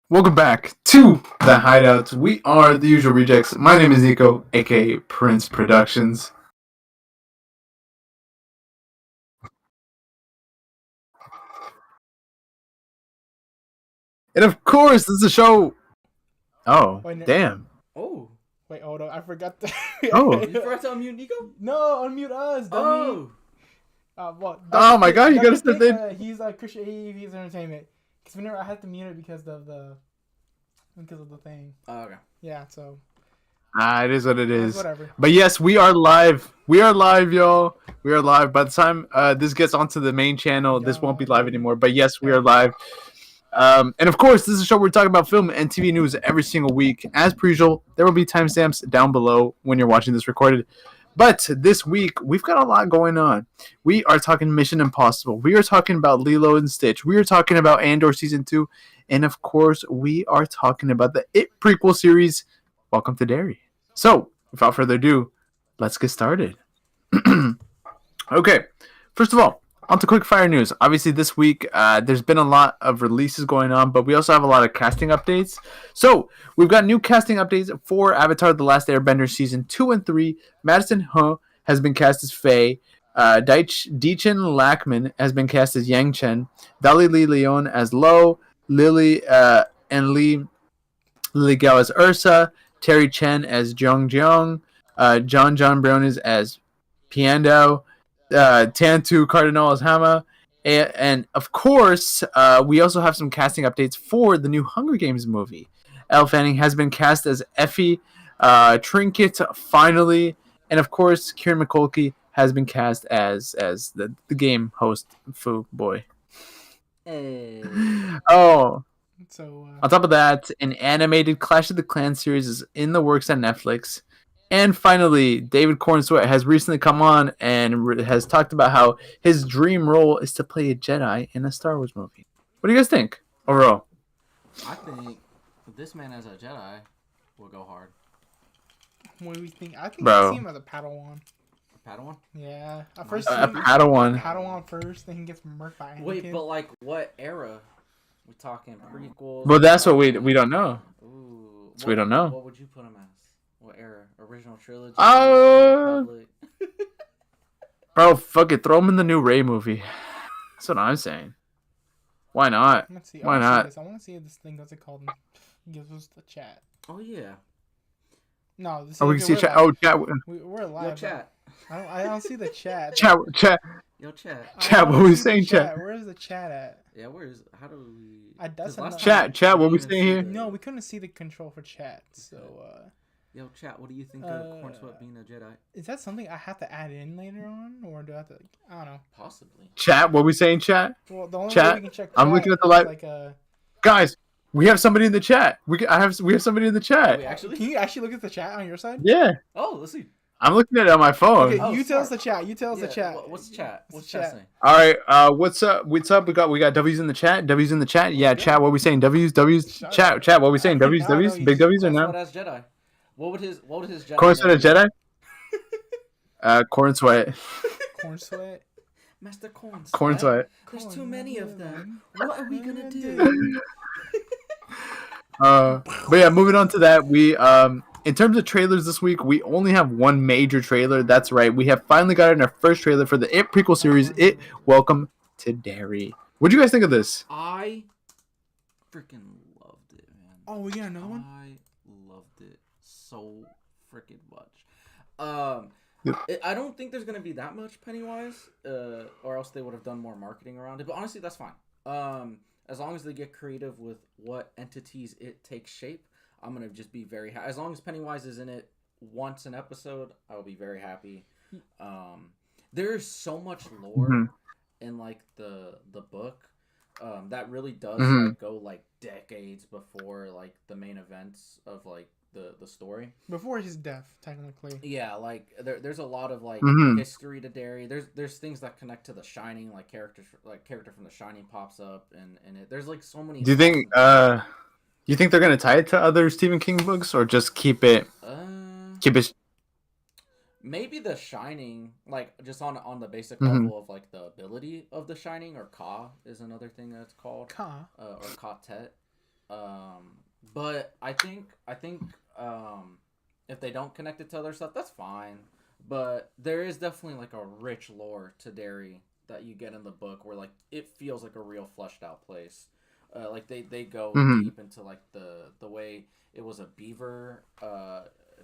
Welcome back to the Hideout. We are the usual rejects. My name is Nico, aka Prince Productions. And of course, this is a show. Oh, Wait, no. damn. Oh. Wait, hold on. I forgot to. Oh. You forgot to unmute Nico? No, unmute us, dummy. Oh. Oh my God, you gotta step in. He's Christian. He's entertainment. Because whenever I had to mute it because of the thing. Oh, okay. Yeah. So. It is what it is. Whatever. But yes, we are live. We are live, y'all. We are live. By the time this gets onto the main channel, this won't be live anymore. But yes, we are live. And of course, this is a show where we're talking about film and TV news every single week. As per usual, there will be timestamps down below when you're watching this recorded. But this week, we've got a lot going on. We are talking Mission Impossible. We are talking about Lilo and Stitch. We are talking about Andor Season 2. And of course, we are talking about the It prequel series, Welcome to Derry. So, without further ado, let's get started. Okay, first of all, on to quick fire news. Obviously, this week, there's been a lot of releases going on, but we also have a lot of casting updates. So, we've got new casting updates for Avatar The Last Airbender Season 2 and 3. Madison Ho has been cast as Faye. Deechin Lackman has been cast as Yang Chen. Dali Lee Leon as Lo. Lily and Lily Gao as Ursa. Terry Chen as Jung Jeong. John Briones as Piando. Tantu Cardinal as Hama. And of course, we also have some casting updates for the new Hunger Games movie. Elle Fanning has been cast as Effie. Trinket, finally. And of course, Kieran McCulkey has been cast as the game host, Foo Boy. Hey. Oh. So. On top of that, an animated Clash of the Clans series is in the works at Netflix. And finally, David Cornsweet has recently come on and has talked about how his dream role is to play a Jedi in a Star Wars movie. What do you guys think overall? I think this man as a Jedi will go hard. What do we think? I think Bro. I see him as a Padawan. A Padawan? Yeah. A Padawan. Padawan first, then he gets murked by Anakin. Wait, but like what era? We talking prequels? Well, that's what we don't know. Ooh. So we don't know. What would you put him as? What era? Original trilogy? Bro, fuck it. Throw him in the new Rey movie. That's what I'm saying. Why not? Let's see. Why not? I want to see this thing. What's it called? Gives us the chat. Oh yeah. No, this is. Oh, we can see chat. Oh, chat. We're live. Yo, chat. I don't see the chat. Chat. Yo, chat. Chat. What we saying, chat? Where's the chat at? Yeah, how do we? Chat. What we saying here? No, we couldn't see the control for chat. So. Yo, chat. What do you think of Cornsweet being a Jedi? Is that something I have to add in later on, or do I have to? I don't know. Possibly. Chat. What we saying, chat? Well, the only chat. way we can check. I'm looking at the live. Guys, we have somebody in the chat. We have somebody in the chat. Wait, actually? Can you actually look at the chat on your side? Yeah. Oh, let's see. I'm looking at it on my phone. Okay, you tell us the chat. You tell us the chat. What's chat? What's chat saying? All right. What's up? What's up? We got W's in the chat. W's in the chat. Yeah, chat. What we saying? W's. Chat. What we saying? W's. Big W's or no? As Jedi. What would his Jedi? Cornsweet a Jedi? Cornsweet. Cornsweet. Master Cornsweet. Cornsweet. There's too many of them. What are we gonna do? But yeah, moving on to that, we in terms of trailers this week, we only have one major trailer. That's right, we have finally gotten our first trailer for the It prequel series, It Welcome to Derry. What do you guys think of this? I freaking loved it, man. Oh, we got another one? I loved it so freaking much. I don't think there's gonna be that much Pennywise, or else they would have done more marketing around it. But honestly, that's fine. As long as they get creative with what entities it takes shape, I'm gonna just be very happy. As long as Pennywise is in it once an episode, I will be very happy. There is so much lore in like the book that really does like go like decades before like the main events of like the story. Before his death, technically. Yeah, like there's a lot of like history to Derry. There's things that connect to The Shining, like character from The Shining pops up, and there's like so many. Do you think they're gonna tie it to other Stephen King books, or just keep it? maybe the Shining, like just on the basic Mhm. level of like the ability of the Shining, or Ka is another thing that's called, Ka. or Ka Tet. But I think if they don't connect it to other stuff, that's fine. But there is definitely like a rich lore to Derry that you get in the book, where like it feels like a real fleshed out place. Like they go Mhm. deep into like the way it was a beaver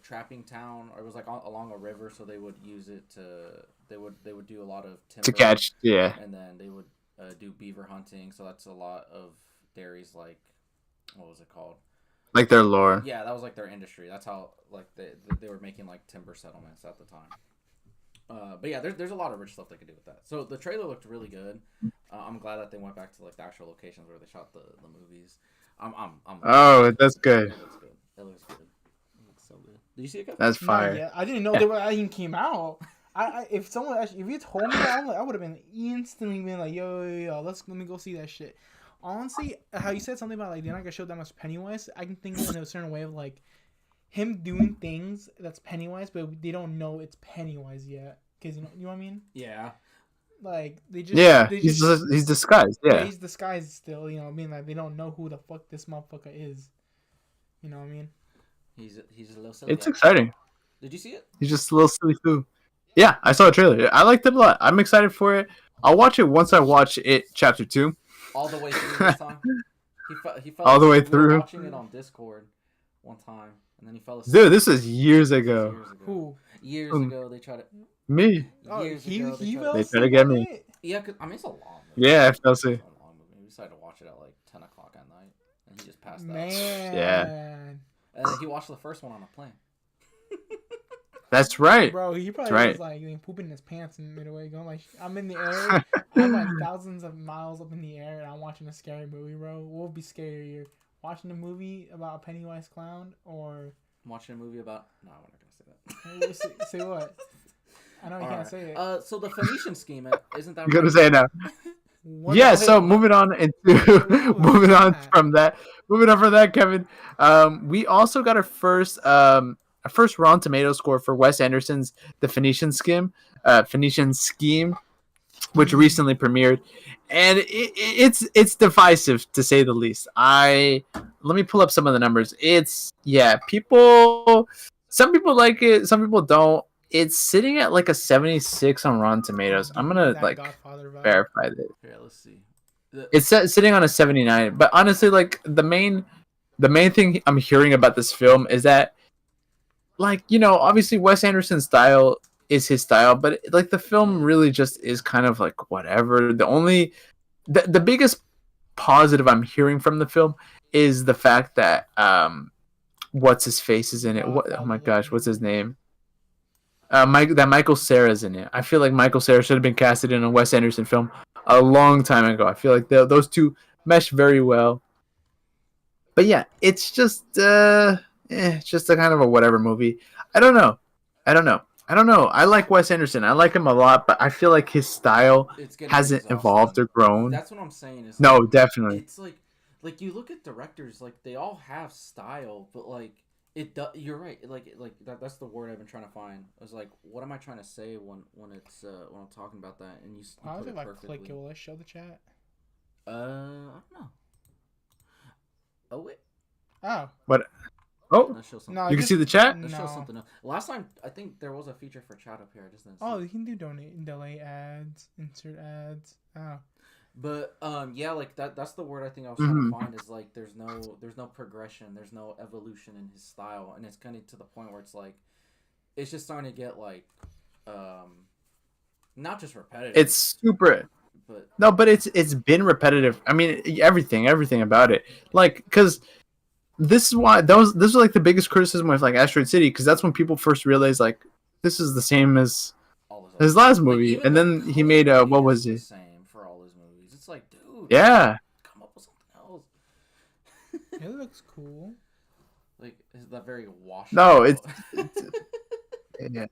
trapping town, or it was like along a river, so they would use it to they would do a lot of timber, To catch, yeah, and then they would do beaver hunting. So that's a lot of Derry's, like, what was it called? like their lore. Yeah, that was like their industry. That's how like they were making like timber settlements at the time. But yeah, there's a lot of rich stuff they could do with that. So the trailer looked really good. I'm glad that they went back to like the actual locations where they shot the movies. I'm Oh, that's good. It looks good. It looks good. It looks so good. Did you see it, Kevin? That's Not fire. yet. I didn't know Yeah. that even came out. If someone actually, if you told me that, I would have been instantly been like, yo, let me go see that shit. Honestly, how you said something about like they're not gonna show that much Pennywise, I can think of it in a certain way of like him doing things that's Pennywise, but they don't know it's Pennywise yet. Cause you know what I mean? Yeah. Like they just Yeah, they he's just he's disguised. Yeah, he's disguised still. You know what I mean? Like they don't know who the fuck this motherfucker is. You know what I mean? He's a little silly it's guy. exciting. Did you see it? He's just a little silly foo. Yeah, I saw a trailer. I liked it a lot. I'm excited for it. I'll watch it once I watch it chapter 2. All the way through this time? He fell All the way asleep. We were through? watching it on Discord one time, and then he fell asleep. Dude, this is years This is ago. years ago. Who? Years Um, ago, they tried to. Me. Oh, Years he ago, he tried fell They try to asleep get on me. it? Yeah, cause, I mean, it's a long movie. Yeah, I fell asleep. It's a long movie. We decided to watch it at like 10 o'clock at night, and he just passed out. Man. Yeah. And then he watched the first one on a plane. That's right. Bro, he probably That's was like pooping in his pants in midway, going like, "I'm in the air, I'm like thousands of miles up in the air, and I'm watching a scary movie, bro. What would be scarier, watching a movie about a Pennywise clown, or I'm watching a movie about. No, we're not gonna say that. say what? I know you can't say it. So the Phoenician scheme, isn't that I'm gonna right? say it now. What Yeah, the- so wait, moving on into What was moving on that? from that, Kevin. We also got our first Rotten Tomato score for Wes Anderson's The Phoenician Scheme, which recently premiered, and it's divisive to say the least. Let me pull up some of the numbers. Some people like it, some people don't. It's sitting at like a 76 on Rotten Tomatoes. I'm gonna That like Godfather vibe. verify that. Here, let's see. It's sitting on a 79. But honestly, like the main thing I'm hearing about this film is that, like, obviously Wes Anderson's style is his style, but like the film really just is kind of like whatever. The biggest positive I'm hearing from the film is the fact that what's his face is in it. Oh my gosh, what's his name? Michael Cera's in it. I feel like Michael Cera should have been casted in a Wes Anderson film a long time ago. I feel like those two mesh very well. But yeah, it's just it's just a kind of a whatever movie. I don't know. I like Wes Anderson. I like him a lot, but I feel like his style It's getting hasn't exhausting. evolved or grown. That's what I'm saying. Is No, like, definitely. It's like you look at directors, like they all have style, but like you're right. Like that's the word I've been trying to find. I was like, what am I trying to say when when I'm talking about that? And you How put is it it like perfectly. click? Will I show the chat? I don't know. Oh wait, Oh, Oh, let's show something. no, you can see the chat. Let's show No. something else. Last time, I think there was a feature for chat up here. I just didn't see. Oh, it. you can do delay ads, insert ads. Oh, But yeah, like that's the word I think I was Mm-hmm. trying to find is like there's no progression, there's no evolution in his style, and it's kind of to the point where it's like it's just starting to get like not just repetitive. It's super. but No, but it's been repetitive. I mean, everything about it. Like, because this is why this was like the biggest criticism with like Asteroid City, because that's when people first realized like this is the same as all his last movie, even and the then he color made grading what is was the it? same for all his movies. It's like, dude, Yeah, come up with something else. it looks cool. Like is that very washed? No, out? yeah.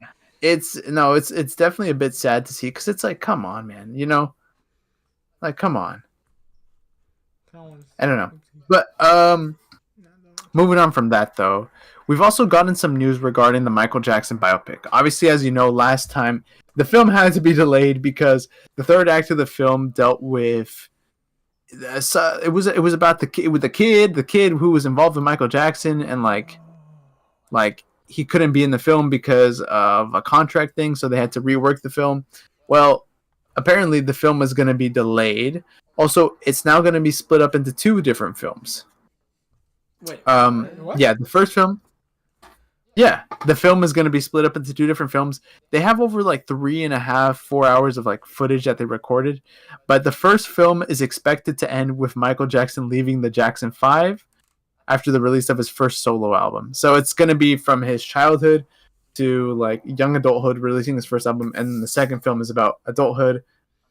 It's definitely a bit sad to see, because it's like, come on, man, like, come on. I don't know. But moving on from that, though, we've also gotten some news regarding the Michael Jackson biopic. Obviously, as you know, last time the film had to be delayed because the third act of the film dealt with. So it was about the kid who was involved with Michael Jackson, and like he couldn't be in the film because of a contract thing, so they had to rework the film. Well, apparently the film is going to be delayed. Also, it's now going to be split up into two different films. Wait, What? Yeah, the first film. Yeah, the film is going to be split up into two different films. They have over like 3.5, 4 hours of like footage that they recorded, but the first film is expected to end with Michael Jackson leaving the Jackson 5 after the release of his first solo album. So it's going to be from his childhood to like young adulthood, releasing his first album, and then the second film is about adulthood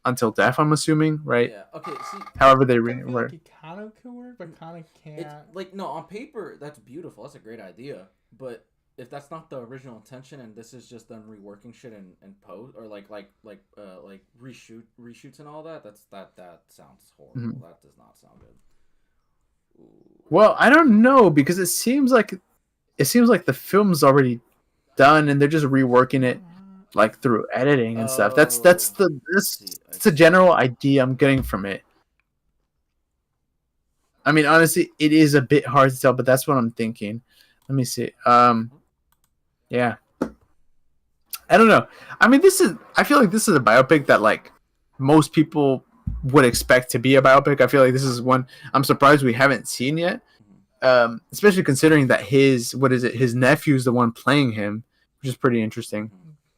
until death. I'm assuming, right? Yeah. Okay. See, However they I read feel like it kind of could work, but kind of it's can't. like no, on paper that's beautiful. That's a great idea. But if that's not the original intention, and this is just them reworking shit and post or like reshoots and all that, that sounds horrible. Mhm. That does not sound good. Ooh. Well, I don't know because it seems like the film's already done and they're just reworking it like through editing and stuff. That's Oh, that's the I that's, see. I that's the see. general idea I'm getting from it. I mean, honestly, it is a bit hard to tell, but that's what I'm thinking. Let me see. Yeah, I don't know. I mean, I feel like this is a biopic that like most people would expect to be a biopic. I feel like this is one I'm surprised we haven't seen yet. Especially considering that his nephew's the one playing him, which is pretty interesting.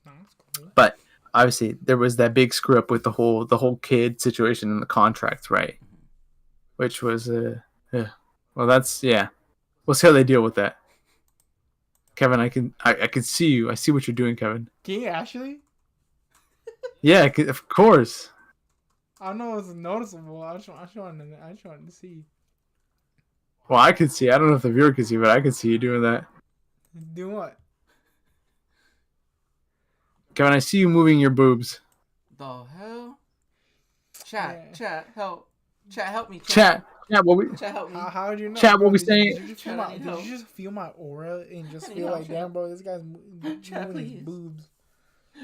That's cool. But obviously, there was that big screw up with the whole kid situation in the contract, right? Which was yeah. Well, yeah. We'll see how they deal with that. Kevin, I can see you. I see what you're doing, Kevin. Can you actually? Yeah, of course. I know it's noticeable. I just wanted to see. Well, I could see. I don't know if the viewer could see, but I could see you doing that. Do what? Kevin, I see you moving your boobs. The hell? Chat, Yeah. chat, help. Chat, help me. Chat, what we Chat, help me. How did you know? Chat, bro? what we Did saying? you just Chat, feel I my? need Did help. you just feel my aura and just I need feel help, like, chat. damn, bro, this guy's Chat, moving his please. boobs.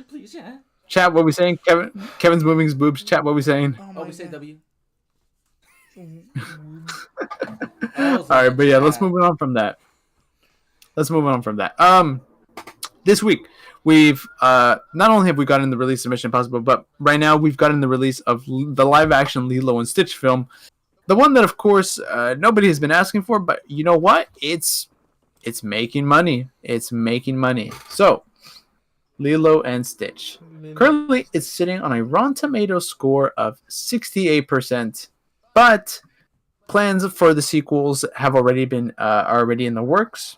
Please, chat. Chat, what we saying? Kevin's moving his boobs. Chat, what we saying? Oh, we say W. Boobs. All right, but yeah, let's move on from that. This week we've not only have we gotten the release of Mission Impossible, but right now we've gotten the release of the live action Lilo and Stitch film, the one that of course nobody has been asking for, but you know what? It's making money. It's making money. So Lilo and Stitch. Currently, it's sitting on a Rotten Tomatoes score of 68%, but plans for the sequels have already been already in the works.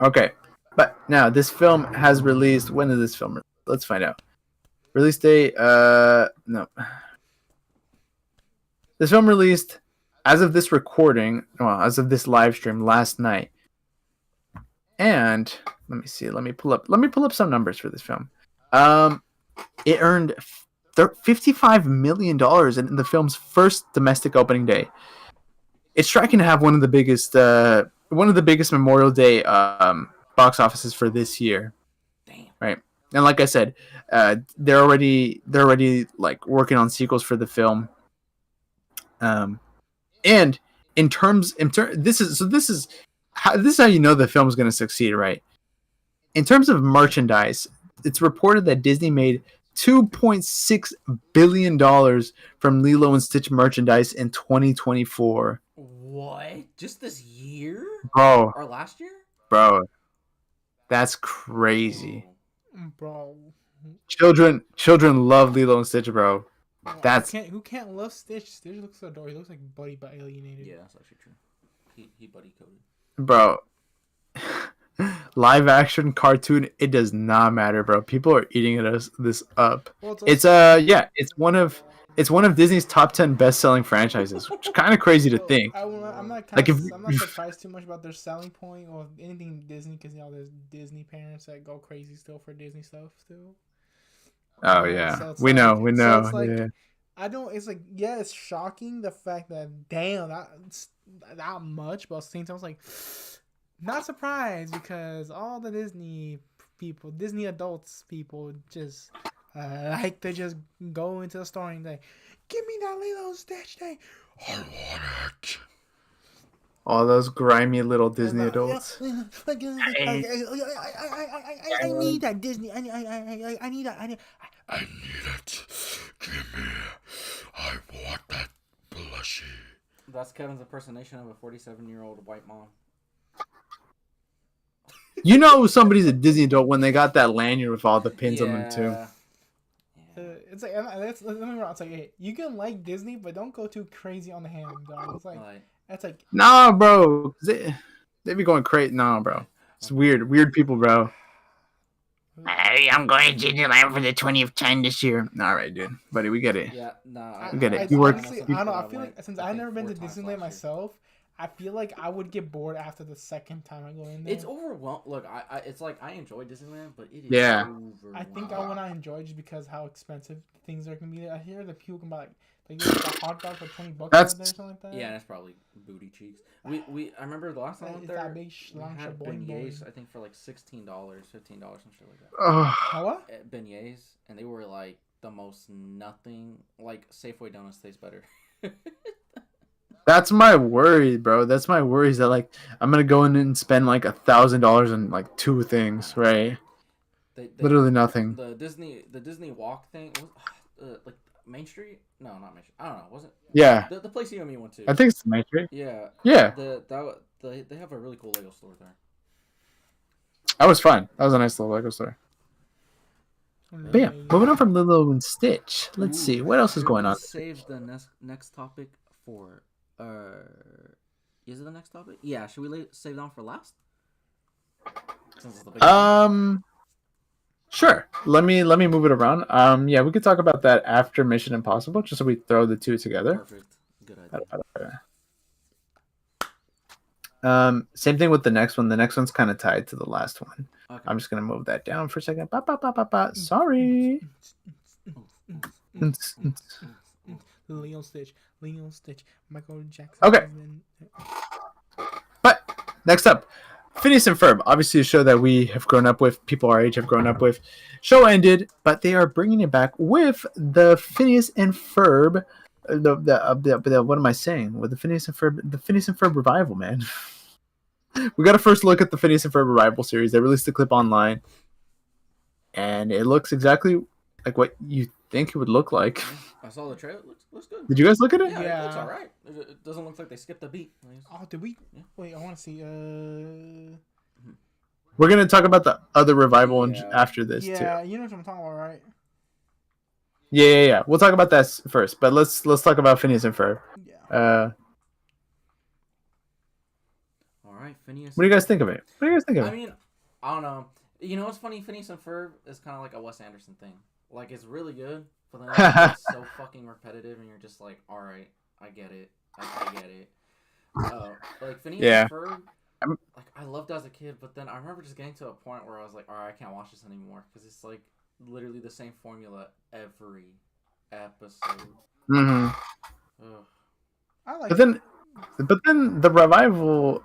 Okay, but now this film has released. When did this film? Let's find out. Release date? No. This film released as of this recording. Well, as of this live stream last night. And let me see. Let me pull up some numbers for this film. It earned $55 million in the film's first domestic opening day. It's tracking to have one of the biggest Memorial Day box offices for this year. Damn. Right, and like I said, they're already like working on sequels for the film. And this is how you know the film's going to succeed, right? In terms of merchandise, it's reported that Disney made $2.6 billion from Lilo and Stitch merchandise in 2024. What? Just this year? Bro, Or last year? that's crazy. Bro. Children love Lilo and Stitch, bro. That's who can't love Stitch? Stitch looks so adorable. He looks like Buddy but alienated. Yeah, that's actually true. He buddy coded. bro. Live action cartoon, it does not matter, bro. People are eating this up. Well, It's one of Disney's top 10 best-selling franchises, which is kind of crazy to think. I'm not Like, I'm not surprised too much about their selling point or anything Disney, because there's Disney parents that go crazy still for Disney stuff still. Oh yeah, So it's we like- know. so it's like- Yeah. I don't. It's like, yeah, it's shocking the fact that damn that much, but at the same time, I was like, not surprised because all the Disney people, Disney adults people, just like to just go into the store and like, give me that Lilo and Stitch thing. I want it. All those grimy little Disney adults. I need that Disney. I need that. I need it. Give me. I want that plushie. That's Kevin's impersonation of a 47-year-old white mom. You know somebody's a Disney adult when they got that lanyard with all the pins on them too. It's like let me wrong. It's like, hey, you can like Disney, but don't go too crazy on the ham, dog. It's like that's like nah, bro. They be going crazy. Nah, bro. It's weird people, bro. Hey, I'm going to Disneyland for the 20th time this year. All right, dude, buddy, we get it. Yeah, nah. We get it. I don't know. I feel like since I've never been to Disneyland myself, I feel like I would get bored after the second time I go in there. It's overwhelming. Look, it's like I enjoy Disneyland, but it is overwhelming. I think I want to enjoy just because how expensive things are gonna be there. I hear that people can buy like a hot dog for $20 there or something like that. Yeah, that's probably booty cheeks. I remember the last time I went there, big we had beignets, I think for like $16, $15, some shit like that. What? Beignets, and they were like the most nothing. Like Safeway donuts taste better. That's my worry, bro. That's my worry is that like I'm gonna go in and spend like $1,000 on like 2 things, right? Literally nothing. The Disney walk thing was like Main Street. No, not Main Street. I don't know. Was it? Yeah. The place you and me went to. I think it's Main Street. Yeah. Yeah. They have a really cool Lego store there. That was fun. That was a nice little Lego store. But yeah, moving on from Lilo and Stitch. Let's see what else is going on. Save the next topic for. Is it the next topic? Yeah. Should we save that one for last? Sure. Let me move it around. Yeah, we could talk about that after Mission Impossible, just so we throw the two together. Perfect. Good idea. Same thing with the next one. The next one's kind of tied to the last one. Okay. I'm just gonna move that down for a second. Sorry. Leo Stitch, Michael Jackson. Okay. But next up, Phineas and Ferb. Obviously, a show that we have grown up with. People our age have grown up with. Show ended, but they are bringing it back with the Phineas and Ferb. What am I saying? With the Phineas and Ferb revival, man. We got a first look at the Phineas and Ferb revival series. They released the clip online, and it looks exactly like what you think it would look like. I saw the trailer. Looks good. Did you guys look at it? Yeah. It looks alright. It doesn't look like they skipped a beat. Oh, did we? Yeah. Wait, I want to see. We're gonna talk about the other revival after this too. Yeah, you know what I'm talking about, right? Yeah. We'll talk about that first, but let's talk about Phineas and Ferb. Yeah. All right, Phineas. What do you guys think of it? I mean, I don't know. You know what's funny? Phineas and Ferb is kind of like a Wes Anderson thing. Like, it's really good, but then it's so fucking repetitive, and you're just like, all right, I get it. I get it. Like Phineas and Ferb. Like, I loved it as a kid, but then I remember just getting to a point where I was like, all right, I can't watch this anymore because it's like literally the same formula every episode. Mm-hmm. Ugh. I like. But then the revival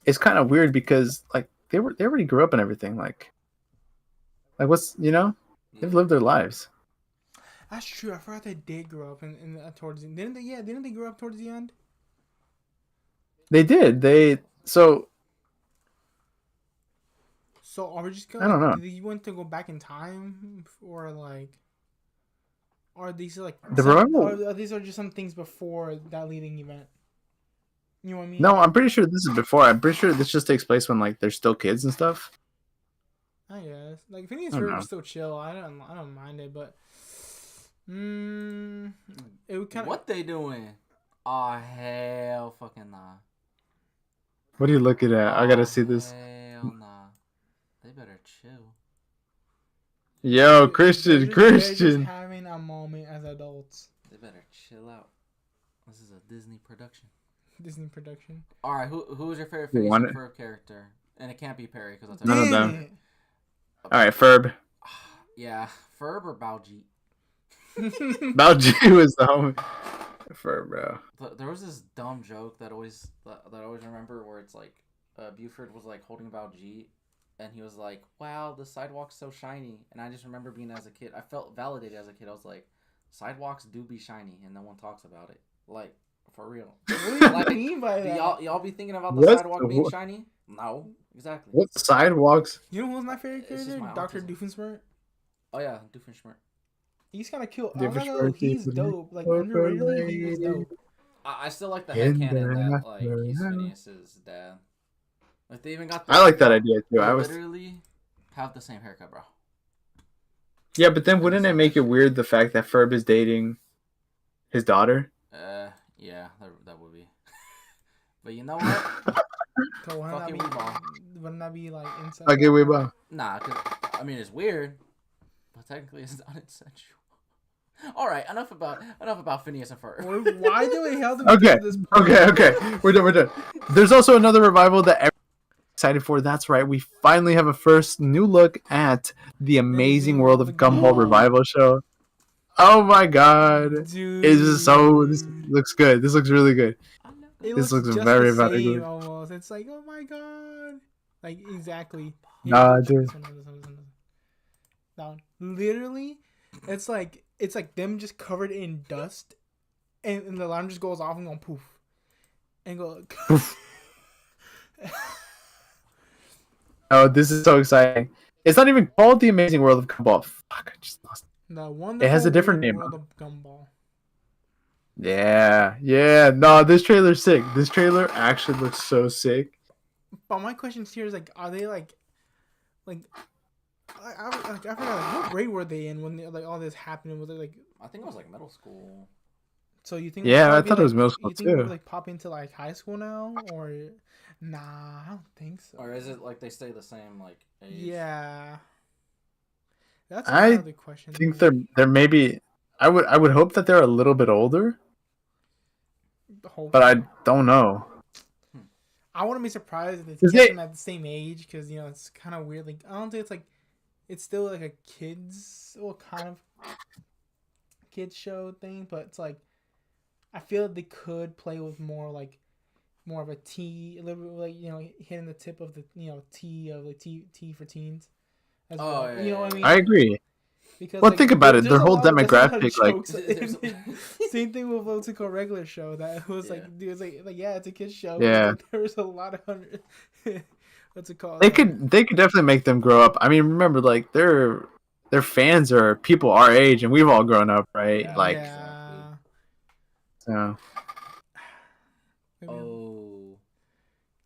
is kind of weird because like they already grew up and everything. Like what's they've lived their lives. That's true. I forgot they did grow up in towards the end. Didn't they? Yeah, didn't they grow up towards the end? They did. So are we just going? I don't know. Do you want to go back in time, or like, are these like the revival? Or these are just some things before that leading event? You know what I mean? No, I'm pretty sure this is before. I'm pretty sure this just takes place when like they're still kids and stuff. I guess like Phineas and Ferb is still chill. I don't mind it, but it would kind of what they doing? Oh hell, fucking nah. What are you looking at? I gotta see this. Hell nah. They better chill. Yo, Christian. They're just having a moment as adults. They better chill out. This is a Disney production. All right, who is your favorite Phineas and Ferb character? And it can't be Perry because that's none of them. All right, Ferb. Yeah, Ferb or Baljeet? Bao G was the homie for bro. There was this dumb joke that I always remember where it's like Buford was like holding about G, and he was like, "Wow, the sidewalk's so shiny." And I just remember being as a kid, I felt validated as a kid. I was like, "Sidewalks do be shiny, and no one talks about it." Like for real. What do you mean by Do that? y'all be thinking about the What? sidewalk being shiny? No, exactly. What sidewalks? You know who was my favorite It's just character? my Dr. autism. Doofenshmirtz. Oh yeah, Doofenshmirtz. He's kind of cute. I'm not gonna Doofenshmirtz, he's dope. Like underratedly, he is dope. I still like the In headcanon the that like he's afternoon. Phineas's dad. Like they even got. I like that idea too. They I was literally have the same haircut, bro. yeah, but then wouldn't it make it weird the fact that Ferb is dating his daughter? Yeah, that would be. But you know what? So Fuck it, we ball. wouldn't that be like inside? Okay, wait, bro. Nah, 'cause, I mean it's weird, but technically it's not consensual. All right, enough about Phineas and Ferb. Why do we have to Okay, do this? okay. We're done. There's also another revival that everyone's excited for. That's right. We finally have a first new look at the Amazing World of Gumball revival show. Oh my god. Dude, This looks good. This looks really good. it this looks just very, the very same good. almost. It's like, oh my god, like exactly. Nah, Check dude. this one. Down. Literally, it's like them just covered in dust, and the alarm just goes off and go poof, and go. Oh, this is so exciting. It's not even called the Amazing World of Gumball. Fuck, I just lost. The It has a different Wonderful name. World of Gumball. Yeah. No, this trailer's sick. This trailer actually looks so sick. But my question here is like, are they like I forgot like, what grade were they in when like all this happened? Was it like I think it was like middle school. so you think? Yeah, they'll I probably thought be, it was like, middle school you think they'll too. like pop into like high school now or nah? I don't think so. Or is it like they stay the same like age? Yeah, that's I another question. I think they're maybe. I would hope that they're a little bit older, but I don't know. I wouldn't be surprised if they Is kept it- them at the same age because you know it's kind of weird. Like I don't think it's like it's still like a kids well kind of kids show thing, but it's like I feel like they could play with more of a T, a little bit like you know hitting the tip of the T of like T for teens. As Oh, well. yeah, You know what I yeah. mean? I agree. Because, Well, like, think about it. there's Their a whole lot of- there's a lot of demographic, like- jokes same thing with what's it called regular show that it was like dude, it's like yeah, it's a kids show. but, Yeah. like, there was a lot of what's it called? They could definitely make them grow up. I mean, remember, like their fans are people our age, and we've all grown up, right? Yeah. Like, yeah. so. Oh.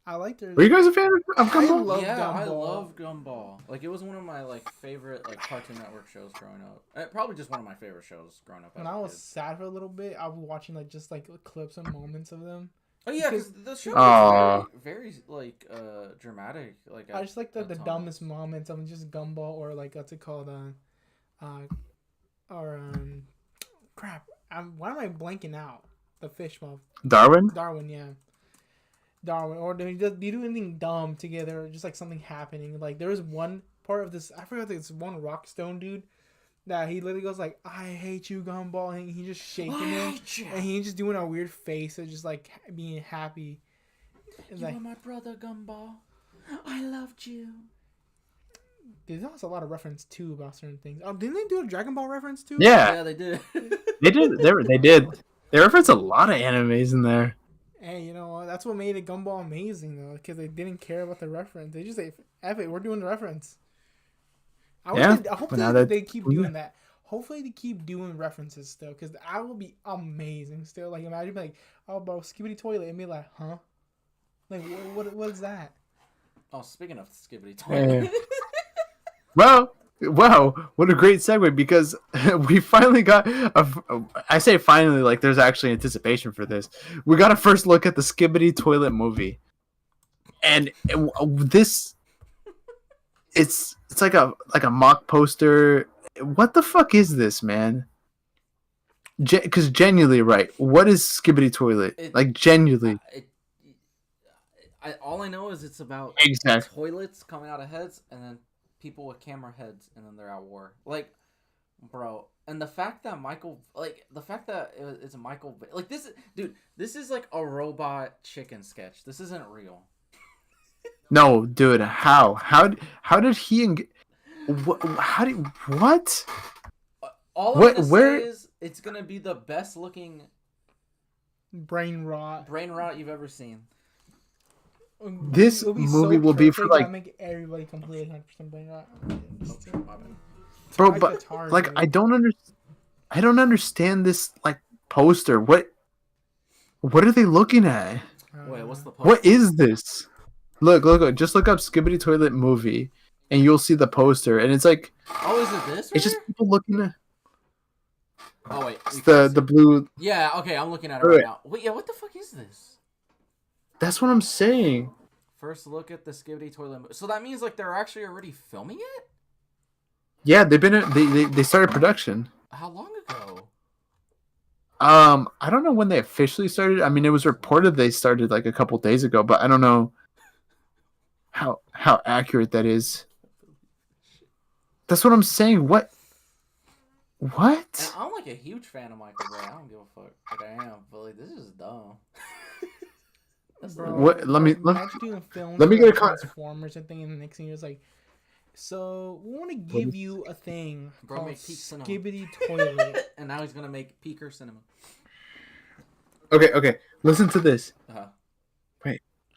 I like their. Were you guys a fan of I Gumball? love Yeah, I Gumball. love Gumball. Like it was one of my like favorite like Cartoon Network shows growing up. Probably just one of my favorite shows growing up. When as I a was kid. sad for a little bit, I was watching like just like clips and moments of them. Oh yeah, because- because the show Aw. was very like dramatic. Like I just like the at times. dumbest moments of just Gumball or like what's it called crap. Why am I blanking out? The fish mob. Darwin? Darwin, yeah. Darwin, or they do anything dumb together, or just like something happening. Like there was one part of this, I forgot this one Rockstone dude that he literally goes like, "I hate you, Gumball," and he just shaking him, and he just doing a weird face of just like being happy. And, You like, were my brother, Gumball. I loved you. there's also a lot of reference too about certain things. Oh, didn't they do a Dragon Ball reference too? Yeah, they did. they did. They did. They reference a lot of animes in there. Hey, you know what? That's what made it Gumball amazing though, because they didn't care about the reference. They just say, "F it, we're doing the reference." Hopefully now that- they keep doing that. Hopefully they keep doing references still, because that will be amazing. Still, like imagine like, "Oh, bro, Skibbity Toilet," and be like, "Huh? Like what is that?" Oh, speaking of Skibbity Yeah. Toilet. Well, wow, what a great segue, because we finally got I say finally, like there's actually anticipation for this. We got a first look at the Skibbity Toilet movie, and this it's like a mock poster. What the fuck is this, man? Because genuinely, right? What is Skibbity Toilet? Like genuinely, All I know is it's about exactly. toilets coming out of heads and then people with camera heads and then they're at war. Like bro. And the fact that it's Michael, like this, dude, this is like a robot chicken sketch. This isn't real. No, dude. How did he? How did what? All I'm What? gonna Where? say is it's gonna be the best looking Brain rot. you've ever seen. This It'll be movie so will be for perfect, like, I'll make everybody complete 100% brain rot. Oh, my bad. bro. Like, But it's hard, like, dude. I don't understand this like poster. What are they looking at? Wait, what's the post? What is this? Look. Just look up Skibbity Toilet movie, and you'll see the poster. And it's like, Oh, is it this? Right it's just here? people looking at Oh wait, it's you can't the see. blue. Yeah, okay, I'm looking at it Wait, right wait. now. Wait, yeah, what the fuck is this? That's what I'm saying. First look at the Skibbity Toilet. So that means like they're actually already filming it? Yeah, they started production. How long ago? I don't know when they officially started. I mean, it was reported they started like a couple days ago, but I don't know how accurate that is. That's what I'm saying. What? And What? I'm like a huge fan of Michael Bay. I don't give a fuck. Like I am, but like this is dumb. That's Bro, What- let me- imagine doing films let me for, get a like, con- Transformers and thing, and the next thing is like, so we want to What give is- you a thing Bro, called make Peak Cinema. Skibbity Toilet. And now he's gonna make Peaker Cinema. Okay. Listen to this. Uh-huh.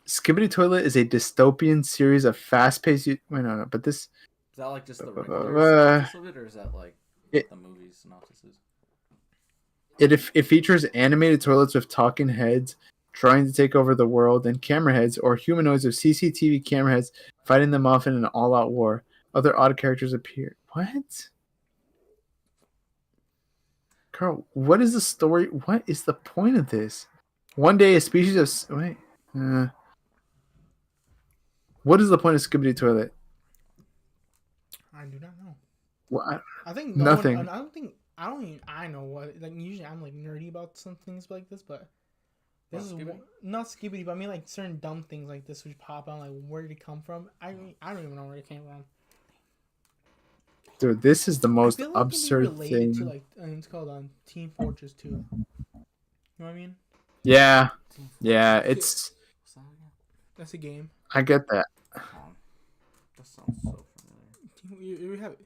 Skibbity Toilet is a dystopian series of fast-paced. Wait, no. But this. Is that like just the regular synopsis of it, or is that like It- the movie synopsis? It features animated toilets with talking heads trying to take over the world, and camera heads or humanoids with CCTV camera heads fighting them off in an all-out war. Other odd characters appear. What? Carl, what is the story? What is the point of this? One day, a species of wait. What is the point of Skibbity Toilet? I do not know. What? I think Nothing. I don't even. I know what. Like usually, I'm like nerdy about some things like this, but this is Skibbity? not Skibbity, but I mean like certain dumb things like this which pop out. Like where did it come from? I don't even know where it came from. Dude, this is the most I feel like absurd it'd be related thing. to like it's called Team Fortress 2. You know what I mean? Yeah, it's. What's that again? That's a game. I get that. Hold on. That sounds so familiar. You have it.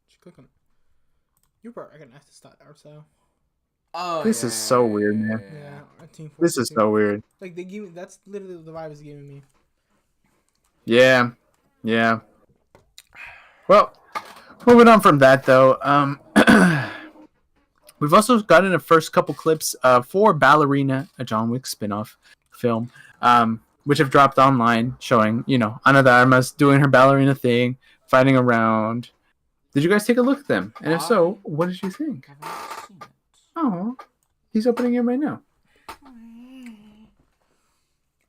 Just click on it. You probably recognize the style art style. Oh, This is so weird, man. Yeah, Team This Fortress. is 2. so weird. Like they give me. That's literally the vibe it's giving me. Yeah. Well, moving on from that though, we've also gotten the first couple clips for Ballerina, a John Wick spin-off film, which have dropped online, showing Ana de Armas doing her ballerina thing, fighting around. Did you guys take a look at them? And if so, what did you think? I've never seen it. Oh, he's opening it right now.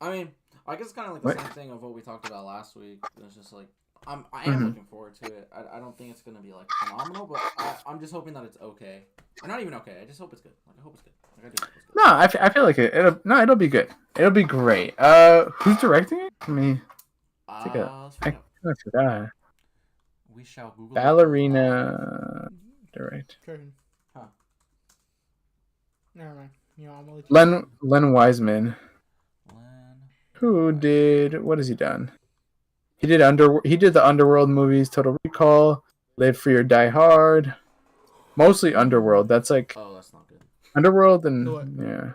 I mean, I guess it's kind of like What? the same thing of what we talked about last week. It's just like I am Mhm. looking forward to it. I don't think it's gonna be like phenomenal, but I'm just hoping that it's okay. Or not even okay. I just hope it's good. Like I hope it's good. Like I do hope it's good. No, I feel like it'll be good. It'll be great. Who's directing it? Let me take a. Let's find out. I forgot. We shall Google it. Ballerina direct. Curtain. Huh. Never mind. You know, I'm gonna let you Len Wiseman. Len. Who did what has he done? He did the Underworld movies, Total Recall, Live Free or Die Hard. Mostly Underworld. That's like Oh, that's not good. Underworld and What? yeah.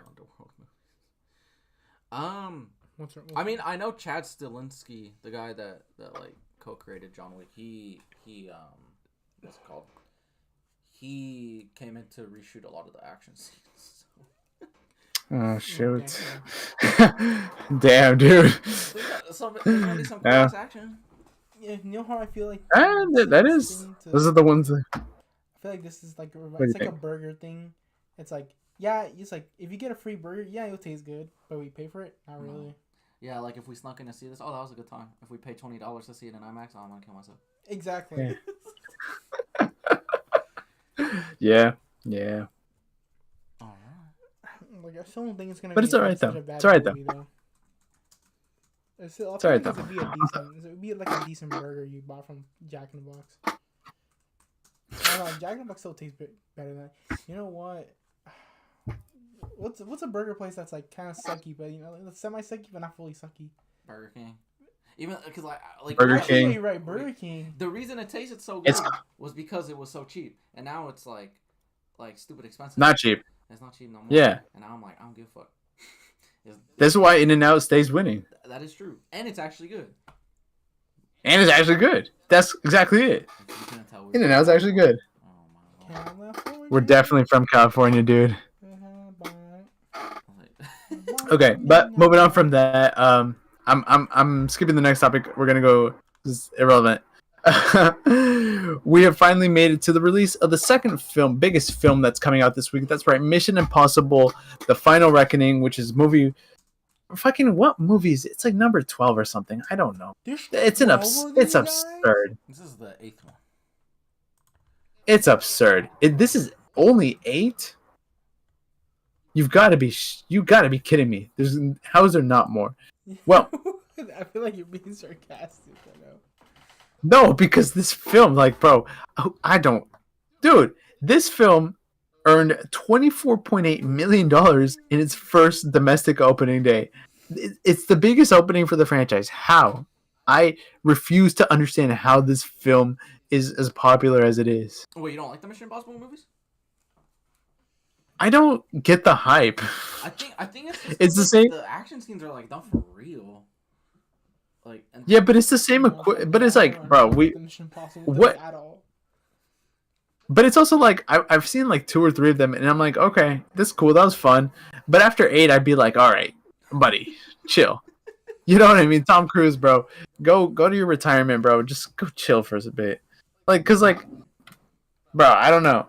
Underworld. What's her, I mean, I know Chad Stilinski, the guy that like co-created John Wick. He what's it called? He came in to reshoot a lot of the action scenes. Oh shoot. Damn, dude. So there's gonna be some Yeah. class action. Yeah, you know how I feel like. That is. Those are the ones that. I feel like this is like do you it's like a think? burger thing. It's like it's like if you get a free burger, yeah, it'll taste good, but we pay for it, not No. really. Yeah, like if we snuck in to see this, oh, that was a good time. If we paid $20 to see it in IMAX, oh, I'm gonna kill myself. Exactly. Yeah. Yeah. All right. Like I still don't think it's gonna. But be it's alright, such though. a bad It's alright, though. movie, though. It's alright, It'd be a decent. It'd be like a decent burger you bought from Jack in the Box. know, Jack in the Box still tastes better than. You know what? What's a burger place that's like kind of sucky, but semi sucky, but not fully sucky? Burger King. Even because like Burger Actually, King. yeah, you're right. Burger King. The reason it tasted so good It's was because it was so cheap, and now it's like stupid expensive. not cheap. It's not cheap no more. Yeah. And now I'm like, I don't give a fuck. This is why In-N-Out stays winning. That is true, and it's actually good. And it's actually good. That's exactly it. You couldn't tell In-N-Out's actually good. Oh my god. We're definitely from California, dude. Okay, but moving on from that, I'm skipping the next topic. We're gonna go. This is irrelevant. We have finally made it to the release of the second film, biggest film that's coming out this week. That's right, Mission Impossible: The Final Reckoning, which is movie. Fucking what movies? It's like number 12 or something. I don't know. It's it's absurd. This is the 8th one. It's absurd. This is only 8. You gotta be kidding me. How is there not more? Well, I feel like you're being sarcastic. I know. No, because this film, like, bro, dude, this film earned $24.8 million in its first domestic opening day. It's the biggest opening for the franchise. How? I refuse to understand how this film is as popular as it is. Wait, you don't like the Mission Impossible movies? I don't get the hype. I think It's the same. The action scenes are like done for real. Like yeah, but it's the same. But it's like, bro, what? At all. But it's also like I've seen like 2 or 3 of them, and I'm like, okay, that's cool, that was fun. But after 8, I'd be like, all right, buddy, chill. You know what I mean? Tom Cruise, bro, go to your retirement, bro. Just go chill for a bit, like, cause like, bro, I don't know.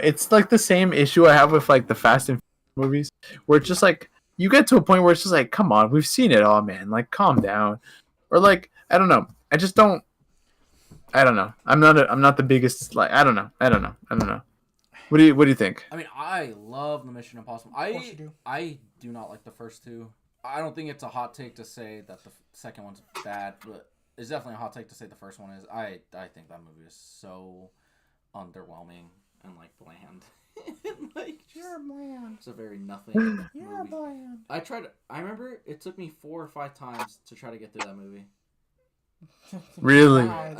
It's like the same issue I have with like the Fast and Furious movies, where it's just like you get to a point where it's just like, come on, we've seen it all, man. Like, calm down. Or like, I don't know. I just don't. I don't know. I'm not the biggest. Like, I don't know. What do you think? I mean, I love the Mission Impossible. I do not like the first 2. I don't think it's a hot take to say that the second one's bad, but it's definitely a hot take to say the first one is. I think that movie is so underwhelming and like bland. Like, you're bland. It's a very nothing You're movie. bland. I remember it took me 4 or 5 times to try to get through that movie. Really? I had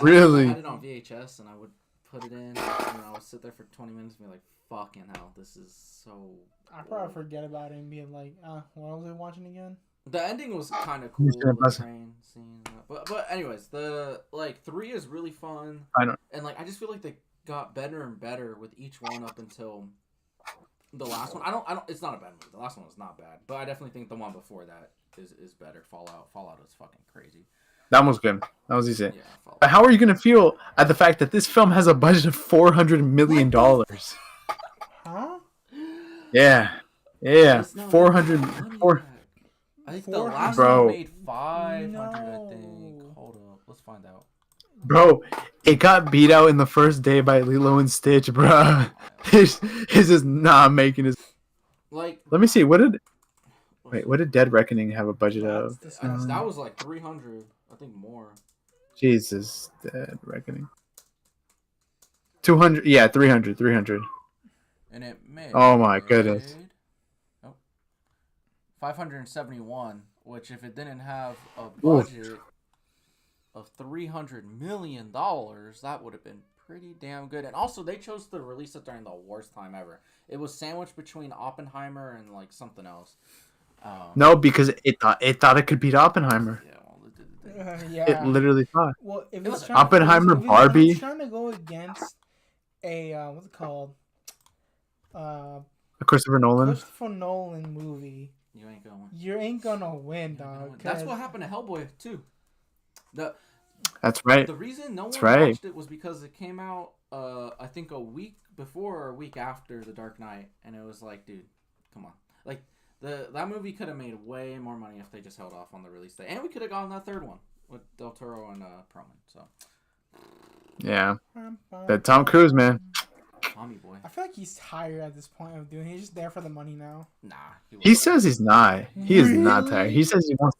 it on VHS and I would put it in and I would sit there for 20 minutes and be like, fucking hell, this is so I probably forget about it and being like, what was I watching again? The ending was kind of cool, the train scene. But anyways, the 3 is really fun. I know. And like I just feel like they got better and better with each one up until the last one. I don't it's not a bad movie. The last one was not bad, but I definitely think the one before that is better. Fallout is fucking crazy. That one was good. That was decent. Yeah, but how are you gonna feel at the fact that this film has a budget of $400 million? Huh? Yeah. 400. I think the last Bro. one made 500. I think. Hold up, let's find out. Bro, it got beat out in the first day by Lilo and Stitch, bro. His is not making his. Like, let me see. What did Dead Reckoning have a budget of? That was like 300. I think more. Jesus, Dead Reckoning. 200. Yeah, 300. And it made. Oh my goodness. 571, which if it didn't have a budget of $300 million, that would have been pretty damn good. And also, they chose to release it during the worst time ever. It was sandwiched between Oppenheimer and like something else. No, because it thought it could beat Oppenheimer. Yeah, well, yeah. It literally thought. Well, if it was it's Oppenheimer, Barbie. If it's trying to go against a what's it called? A Christopher Nolan movie. You ain't going. You ain't gonna win, dog. That's what happened to Hellboy too. That's right. The reason no one right. watched it was because it came out, I think a week before or a week after The Dark Knight, and it was like, dude, come on, like that movie could have made way more money if they just held off on the release date, and we could have gotten that third one with Del Toro and Perlman. So yeah, that Tom Cruise, man. Tommy boy. I feel like he's tired at this point of doing it. He's just there for the money now. Nah. He says he's not. He is not tired. He says he wants.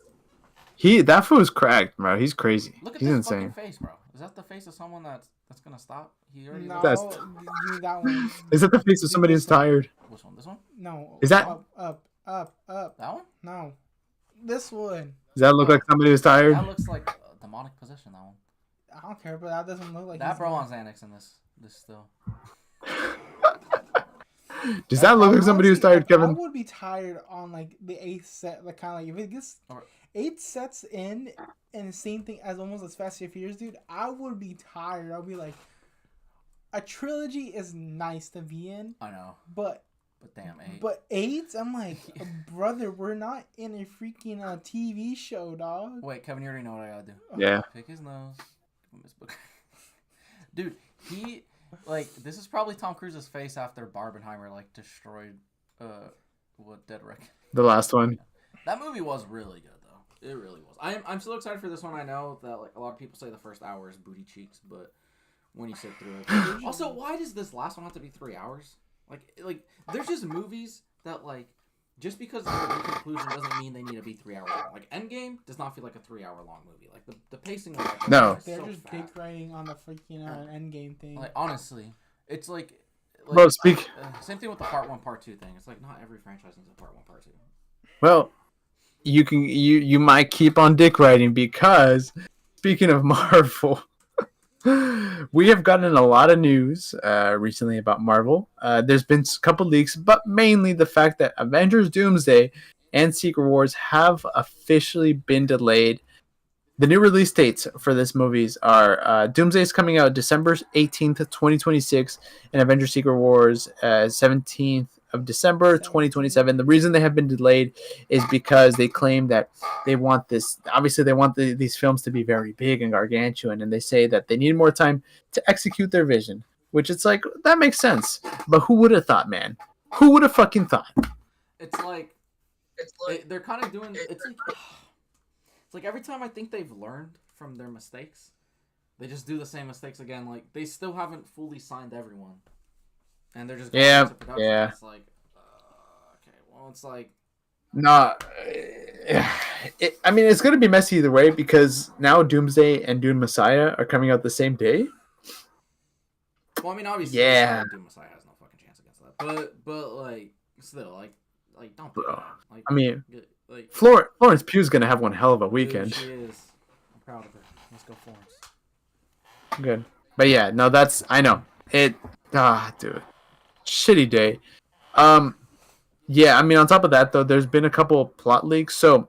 That fool's cracked, bro. He's crazy. Look at he's this insane. fucking face, bro. Is that the face of someone that's gonna stop? He already. No, That's- give me that one. Is that the face of Do somebody who's this one. tired? Which one? This one? No. Is that- up? That one? No, this one. Does that look like somebody who's tired? That looks like a demonic possession. That one. I don't care, but that doesn't look like That he's bro gonna- on Xanax in this still. Does that look like somebody who's tired, I Kevin? would be tired on like the 8th set, like kind of like if it gets Alright. 8 sets in and the same thing as almost as Fast and Furious, dude. I would be tired. I'll be like, a trilogy is nice to be in, I know, but damn, 8. But 8, I'm like, brother, we're not in a freaking TV show, dog. Wait, Kevin, you already know what I gotta do. Yeah. Pick his nose. Miss Booker. Dude, he like this is probably Tom Cruise's face after Barbenheimer like destroyed Dead Reckoning. The last one. That movie was really good though. It really was. I'm so excited for this one. I know that like a lot of people say the first hour is booty cheeks, but when you sit through it. Also, why does this last one have to be 3 hours? Like there's just movies that like just because it's a good conclusion doesn't mean they need to be 3 hours long. Like Endgame does not feel like a 3 hour long movie. Like the pacing of that No. is They're so just fast. dick riding on the freaking Endgame thing. Like honestly, it's like Bro, speak. Same thing with the part 1, part 2 thing. It's like not every franchise needs a part 1, part 2. Well, you might keep on dick riding because speaking of Marvel, we have gotten a lot of news recently about Marvel. There's been a couple leaks, but mainly the fact that Avengers Doomsday and Secret Wars have officially been delayed. The new release dates for this movies are Doomsday is coming out December 18th, 2026, and Avengers Secret Wars 17th of December 2027. The reason they have been delayed is because they claim that they want this. Obviously, they want these films to be very big and gargantuan, and they say that they need more time to execute their vision. Which it's like that makes sense, but who would have thought, man? Who would have fucking thought? It's like they're kind of doing. It's like every time I think they've learned from their mistakes, they just do the same mistakes again. Like they still haven't fully signed everyone, and they're just going into production. Yeah. It's like, okay, well, it's like No, I mean it's gonna be messy either way because now Doomsday and Dune Messiah are coming out the same day. well, I mean, obviously, Yeah. Doom Messiah has no fucking chance against that. But like, still, like don't do Bro, that. Like, I mean, like Florence Pugh's gonna have one hell of a dude, weekend. she is. I'm proud of her. Let's go, Florence. Good, but yeah, no, that's I know it. Dude, shitty day. Yeah, I mean, on top of that though, there's been a couple of plot leaks. So,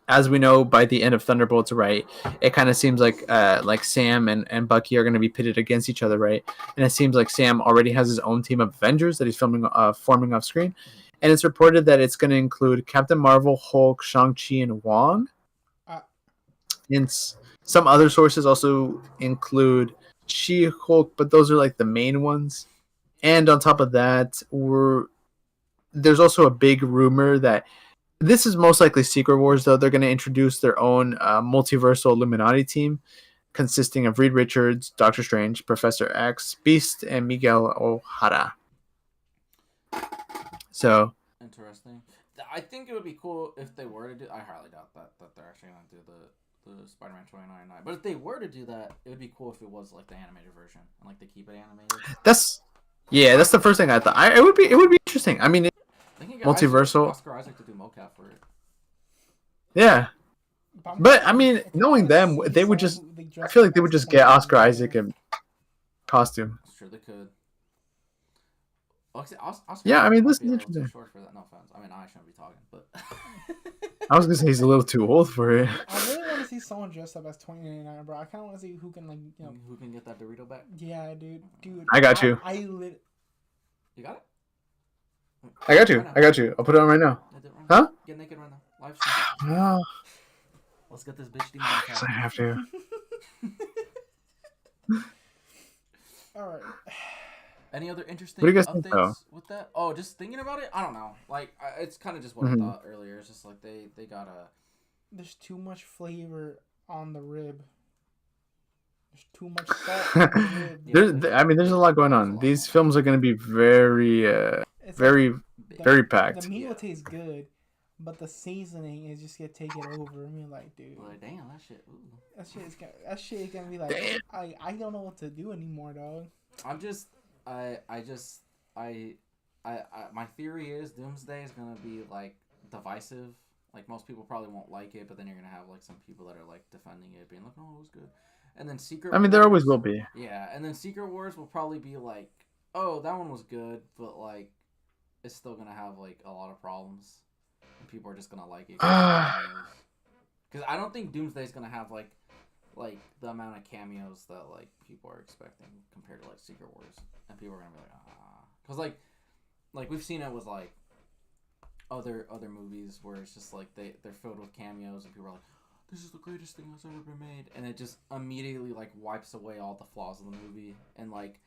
as we know, by the end of Thunderbolts, right, it kind of seems like Sam and Bucky are going to be pitted against each other, right? And it seems like Sam already has his own team of Avengers that he's forming off screen. And it's reported that it's going to include Captain Marvel, Hulk, Shang-Chi, and Wong. And some other sources also include She-Hulk, but those are like the main ones. And on top of that, there's also a big rumor that this is most likely Secret Wars, though. They're going to introduce their own multiversal Illuminati team consisting of Reed Richards, Doctor Strange, Professor X, Beast, and Miguel O'Hara. So Interesting. I think it would be cool if they were to do. I highly doubt that they're actually going to do the Spider-Man 2099. But if they were to do that, it would be cool if it was like the animated version and like they keep it animated. that's the first thing I thought. It would be interesting. I mean, They can get multiversal. Oscar Isaac to do mocap for it. yeah. But I mean, knowing them, they would just. I feel like they would just get Oscar Isaac in costume. That's true, they could. Well, actually, Oscar Yeah, I Isaac mean, might this be is a little too interesting. short for that. No offense. I mean, I shouldn't be talking, but. I was gonna say he's a little too old for it. I really want to see someone dressed up as 2099, bro. I kind of want to see who can, like, you know. Who can get that Dorito back? Yeah, dude. I got you. You got it? I got you. I'll put it on right now. Yeah, do it right Huh? now. Get naked right now. Live stream. Oh, Let's get this bitch guess I demonetized. have to. All right. Any other interesting What do you guys updates think, though? with that? Oh, just thinking about it? I don't know. Like, it's kind of just what Mhm. I thought earlier. It's just like they got a... There's too much flavor on the rib. There's too much salt on the rib. There's a lot going on. These films are going to be very, It's very, like very the packed. meat will taste good, but the seasoning is just gonna take it over. I mean, like, dude, Like, damn, that shit. Ooh. that shit is gonna be like, Damn. I don't know what to do anymore, dog. I'm just, my theory is Doomsday is gonna be like divisive. Like most people probably won't like it, but then you're gonna have like some people that are like defending it, being like, "Oh, it was good." And then Secret. I mean, there always Wars- will be. Yeah, and then Secret Wars will probably be like, "Oh, that one was good," but like, it's still gonna have like a lot of problems, and people are just gonna like it. Because I don't think Doomsday is gonna have like the amount of cameos that like people are expecting compared to like Secret Wars, and people are gonna be like, because like we've seen it with like other movies where it's just like they're filled with cameos and people are like, this is the greatest thing that's ever been made, and it just immediately like wipes away all the flaws of the movie, and like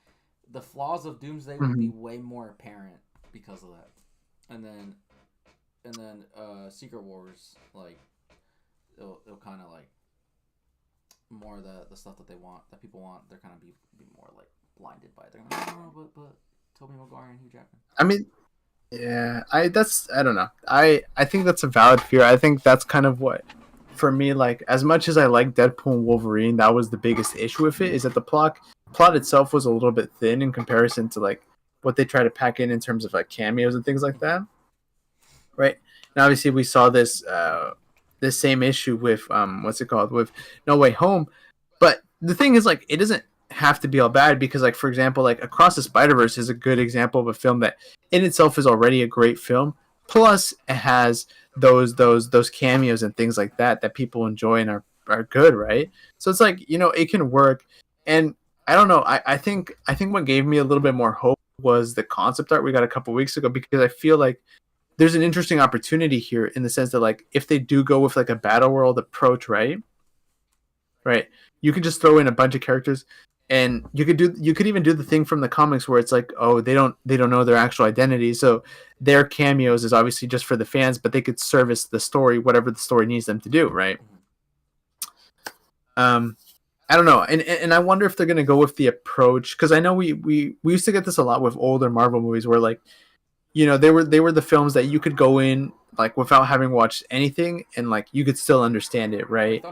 the flaws of Doomsday would be way more apparent because of that, and then Secret Wars, like it'll kind of like more of the stuff that people want, they're kind of be more like blinded by it. They're like, oh, but Tobey Maguire and Hugh Jackman. I mean, yeah, I don't know. I think that's a valid fear. I think that's kind of what, for me, like as much as I like Deadpool and Wolverine, that was the biggest issue with it, is that the plot itself was a little bit thin in comparison to like what they try to pack in terms of like cameos and things like that, right? And obviously we saw this this same issue with what's it called, with No Way Home, but the thing is, like, it doesn't have to be all bad, because like for example, like Across the Spider-Verse is a good example of a film that in itself is already a great film, plus it has those cameos and things like that people enjoy and are good, right? So it's like, it can work. And I don't know, I think what gave me a little bit more hope was the concept art we got a couple weeks ago, because I feel like there's an interesting opportunity here in the sense that, like, if they do go with like a battle world approach, right, you can just throw in a bunch of characters, and you could even do the thing from the comics where it's like, oh, they don't know their actual identity, so their cameos is obviously just for the fans, but they could service the story, whatever the story needs them to do, right? I don't know, and I wonder if they're gonna go with the approach, because I know we used to get this a lot with older Marvel movies where, like, they were the films that you could go in like without having watched anything, and like you could still understand it, right?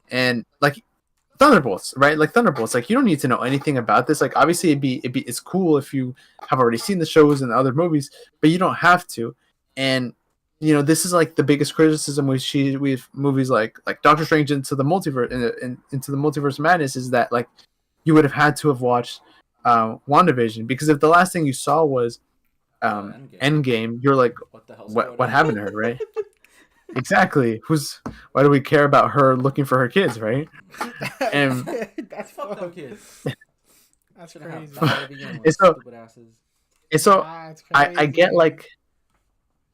And like Thunderbolts, right? Like Thunderbolts, like you don't need to know anything about this. Like obviously it's cool if you have already seen the shows and the other movies, but you don't have to. And this is like the biggest criticism with movies like Doctor Strange into the multiverse, into the Multiverse of Madness, is that like you would have had to have watched WandaVision, because if the last thing you saw was Endgame, you're like, what the hell's what happened to her, right? Exactly. Why do we care about her looking for her kids, right? And That's fuck them kids. That's Should've had crazy. Fire beginning with It's so- stupid asses. so That's I get crazy. like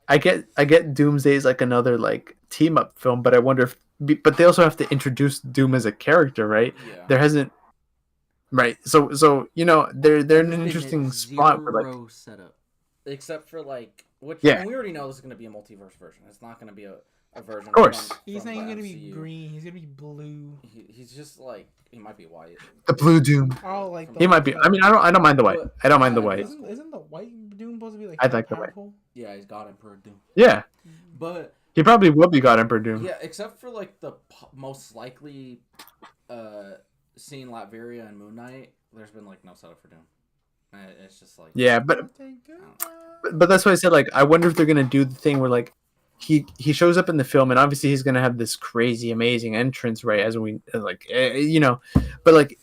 I get Doomsday is like another like team up film, but I wonder if but they also have to introduce Doom as a character, right? Yeah. There hasn't, right? So they're in an interesting spot where, like, Zero setup, except for like which, Yeah. and we already know this is going to be a multiverse version. It's not going to be a version. Of course. He's not from even the gonna be MCU. green. He's gonna be blue. He's just like, he might be white. the Blue Doom. Oh, like He might be. I mean, I don't mind the white. I don't mind the white. Isn't the white Doom supposed to be like I'd like the white. powerful? Yeah, he's God Emperor Doom. Yeah, But he probably will be God Emperor Doom. yeah, except for like the most likely seeing Latveria and Moon Knight, there's been like no setup for Doom. It's just like, Yeah, but that's why I said, like, I wonder if they're gonna do the thing where, like, he shows up in the film, and obviously he's gonna have this crazy amazing entrance, right? As we like, but like,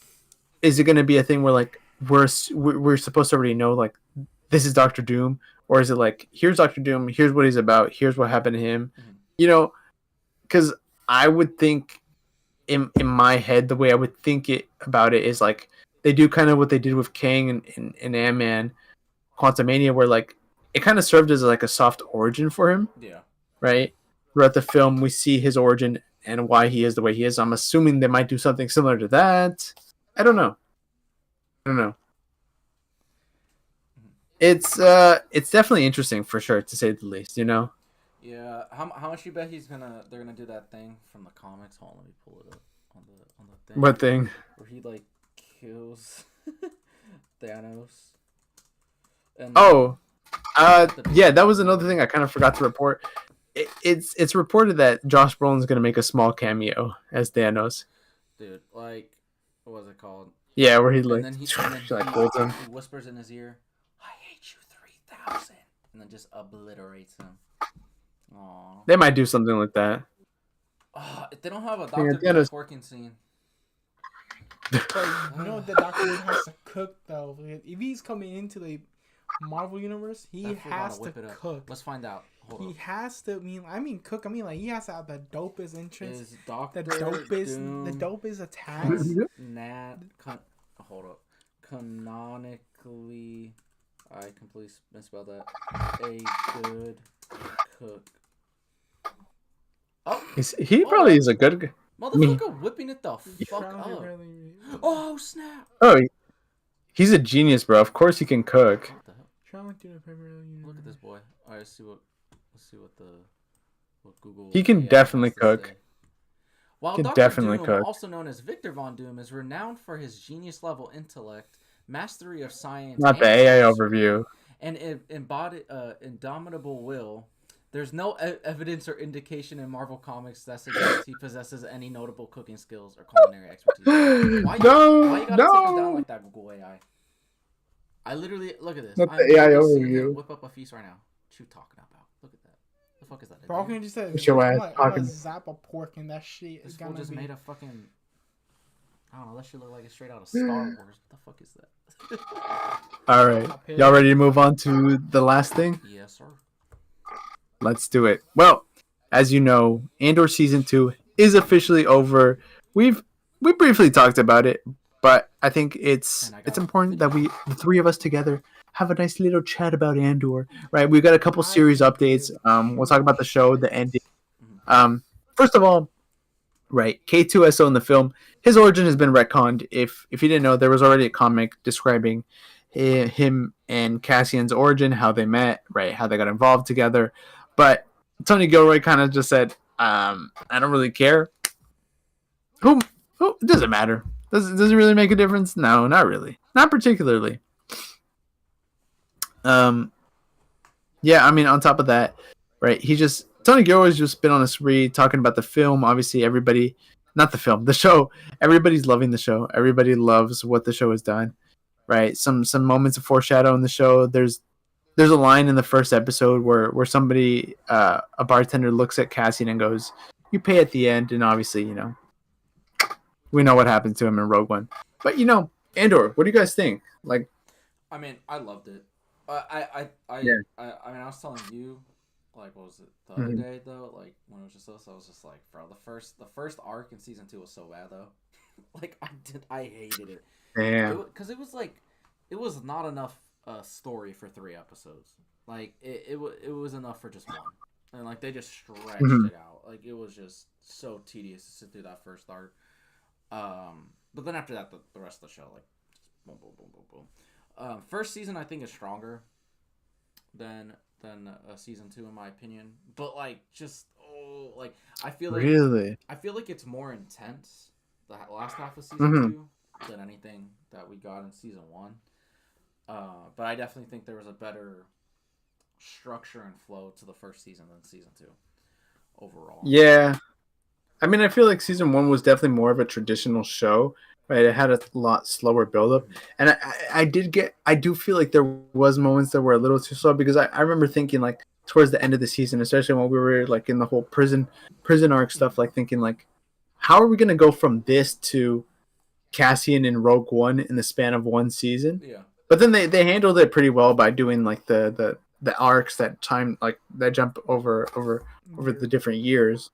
is it gonna be a thing where, like, we're supposed to already know, like, this is Doctor Doom, or is it like, here's Doctor Doom, here's what he's about, here's what happened to him, because I would think in my head, the way I would think about it is like they do kind of what they did with Kang and Ant-Man Quantumania, where like it kind of served as like a soft origin for him. Yeah. Right? Throughout the film, we see his origin and why he is the way he is. I'm assuming they might do something similar to that. I don't know. It's definitely interesting for sure, to say the least. Yeah. How much you bet they're gonna do that thing from the comics? Hold on, let me pull it up on the thing. What thing? Where he like kills Thanos. And Yeah, that was another thing I kind of forgot to report. it's reported that Josh Brolin's gonna make a small cameo as Thanos. Dude, like, what was it called? Yeah, where he And like, then he like holds him. he whispers in his ear, "I hate you 3,000," and then just obliterates him. Aww. They might do something like that. If they don't have a Yeah, Doctor Thanos- twerking scene. But you know the Doctor has to cook though. If he's coming into the Marvel universe, he That fool gotta has to whip it up. cook. Let's find out. Hold He up. has to cook. I mean, like he has to have the dopest entrance, Is Doctor the dopest attacks. Hold up. Canonically, I completely misspelled that. A good cook. Oh, He probably is a good guy. motherfucker whipping it the fuck Trying to up. really- Oh snap! Oh, he's a genius, bro. Of course he can cook. What the hell? trying to do the Premier League Look at universe. this boy. All right, let's see what Google. He can AI definitely has to cook. say. While Can Dr. definitely Doom, cook. also known as Victor Von Doom, is renowned for his genius-level intellect, mastery of science, Not and the AI sorcery, overview. and indomitable will. There's no evidence or indication in Marvel Comics that suggests he possesses any notable cooking skills or culinary expertise. Why you gotta take him down like that, Google AI? I literally look at this. Not I'm the AI literally seeing overview. him whip up a feast right now. What you talking about? Look at that. The fuck is that? a Bro, deer? can just say What's your ass I'm talking? gonna zap a pork and that shit This is fool gonna just be. made a fucking. I don't know. That shit look like it's straight out of Star Wars. What the fuck is that? All right, y'all ready to move on to the last thing? Yes, sir. Let's do it. Well, as you know, Andor season 2 is officially over. We briefly talked about it, but I think it's And I got important that the three of us together, have a nice little chat about Andor. Right? We've got a couple series updates. We'll talk about the show, the ending. First of all, right, K2SO in the film, his origin has been retconned. If you didn't know, there was already a comic describing him and Cassian's origin, how they met, right, how they got involved together. But Tony Gilroy kind of just said, I don't really care. Who? It doesn't matter. Does it really make a difference? No, not really. Not particularly. Yeah, I mean, on top of that, right, Tony Gilroy's just been on a spree talking about the film. Obviously, not the film, the show. Everybody's loving the show. Everybody loves what the show has done, right? Some moments of foreshadow in the show. There's a line in the first episode where somebody, a bartender, looks at Cassian and goes, "You pay at the end," and obviously, we know what happened to him in Rogue One. But Andor, what do you guys think? Like, I mean, I loved it. I Yeah. mean, I was telling you, like, what was it the other day though? Like when it was just us, I was just like, bro, the first arc in season 2 was so bad though. Like I hated it. damn. Because it was like, it was not enough story for 3 episodes. Like it was enough for just one, and like they just stretched it out. Like it was just so tedious to sit through that first arc. But then after that, the rest of the show, like, just boom, boom, boom, boom, boom. First season I think is stronger than season 2 in my opinion. But like, I feel like Really? I feel like it's more intense the last half of season 2 than anything that we got in season 1. But I definitely think there was a better structure and flow to the first season than season 2 overall. Yeah. I mean, I feel like season 1 was definitely more of a traditional show, right? It had a lot slower buildup, and I do feel like there was moments that were a little too slow, because I remember thinking, like, towards the end of the season, especially when we were like in the whole prison arc stuff, like thinking like, how are we gonna go from this to Cassian and Rogue One in the span of one season? Yeah. But then they handled it pretty well by doing like the arcs that time, like that jump over the different years.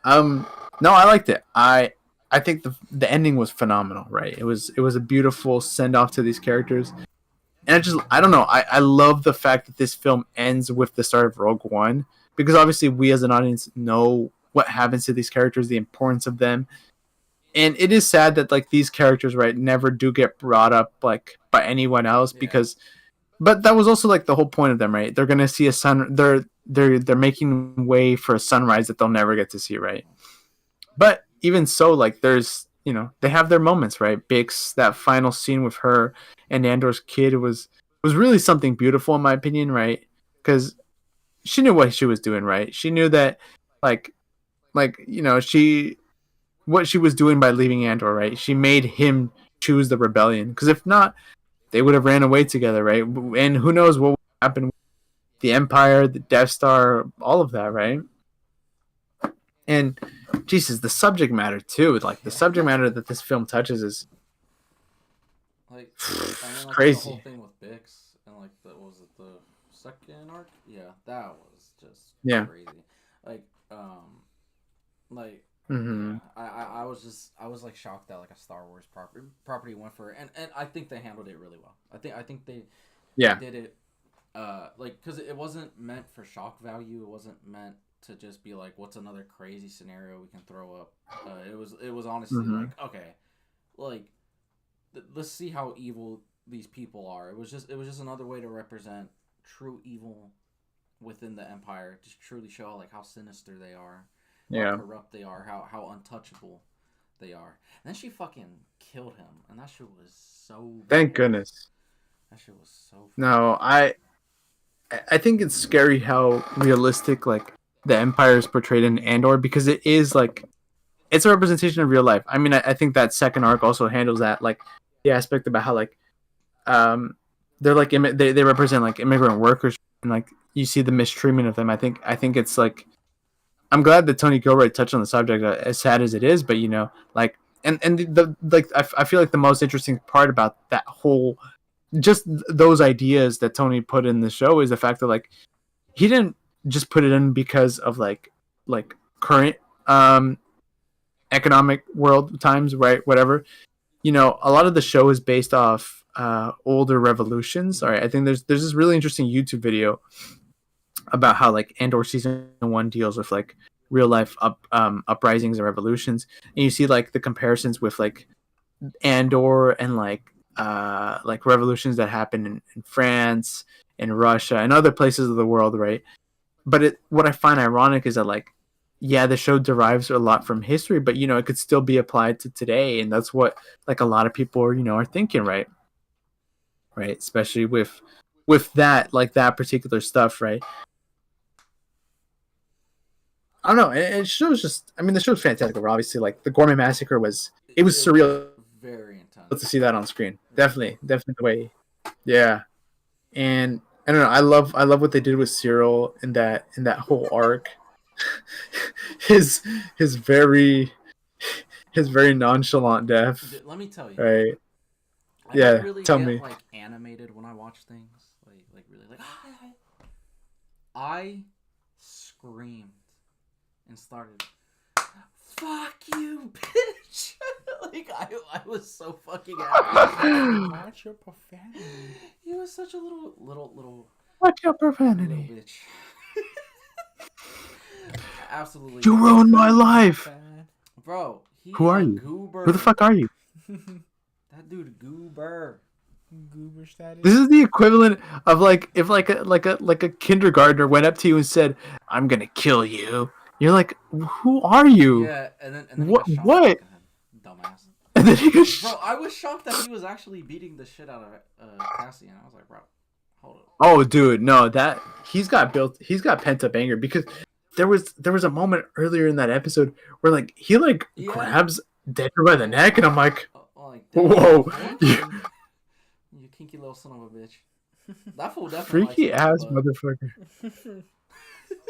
No, I liked it. I think the ending was phenomenal, right? It was a beautiful send off to these characters. And I don't know. I love the fact that this film ends with the start of Rogue One, because obviously we as an audience know what happens to these characters, the importance of them. And it is sad that like these characters, right, never do get brought up like by anyone else, because but that was also like the whole point of them, right? They're gonna see a sun. They're making way for a sunrise that they'll never get to see, right? But even so, like there's they have their moments, right? Bix, that final scene with her and Andor's kid was really something beautiful in my opinion, right? Because she knew what she was doing, right? She knew that, like, what she was doing by leaving Andor, right? She made him choose the rebellion, because if not, they would have ran away together, right? And who knows what would happen with the Empire, the Death Star, all of that, right? And Jesus, the subject matter too, like the subject matter that this film touches is Like, I mean, like the whole crazy. thing with Bix and like was it the second arc? Yeah, that was just Yeah. crazy. Like, like Mm-hmm. yeah, I was like shocked that like a Star Wars property went for it, and I think they handled it really well. I think they Yeah. did it like because it wasn't meant for shock value. It wasn't meant to just be like what's another crazy scenario we can throw up. It was honestly Mm-hmm. like okay, like let's see how evil these people are. It was just another way to represent true evil within the Empire, just truly show like how sinister they are, how Yeah. corrupt they are, how untouchable they are. And then she fucking killed him, and that shit was so Thank bad. goodness. That shit was so No, I think it's scary how realistic like the Empire is portrayed in Andor, because it is like it's a representation of real life. I mean, I think that second arc also handles that, like the aspect about how like um they're like they represent like immigrant workers, and like you see the mistreatment of them. I think it's like I'm glad that Tony Gilroy touched on the subject, as sad as it is, but like and the like I feel like the most interesting part about that whole just those ideas that Tony put in the show is the fact that like he didn't just put it in because of like current um economic world times, right? Whatever. A lot of the show is based off older revolutions. All right, I think there's this really interesting YouTube video about how like Andor season 1 deals with like real life uprisings and revolutions, and you see like the comparisons with like Andor and like revolutions that happen in France and Russia and other places of the world, right? But what I find ironic is that like yeah, the show derives a lot from history, but it could still be applied to today, and that's what like a lot of people are thinking, right? Right, especially with that like that particular stuff, right? I don't know. It shows just. I mean, the show's fantastic. But obviously, like the Gourmet Massacre it was it was surreal very to intense. see that on screen. Very Definitely the way. Yeah, and I don't know. I love what they did with Cyril in that whole arc. his his very his very nonchalant death. Let me tell you, Right. I don't Yeah. really Tell get me. like animated when I watch things. Like really like I screamed and started fuck you bitch. Like I was so fucking happy. Watch your profanity. He was such a little Watch your profanity. bitch. Absolutely You not. ruined my life. Bad. Bro, he Who are a you? goober. Who the fuck are you? That dude goober. Goober status. This is the equivalent of like if like a kindergartner went up to you and said, "I'm gonna kill you." You're like, "Who are you? Yeah, and then he What? got shot What?" in the head. Dumbass. And then he goes, Bro, I was shocked that he was actually beating the shit out of Cassian. I was like, bro, hold up. "Oh, dude, no, that he's got pent up anger, because there was a moment earlier in that episode where like he like Yeah. grabs Decker by the neck, and I'm like, Like, whoa, damn, you kinky little son of a bitch. That fool definitely likes freaky it, ass but motherfucker."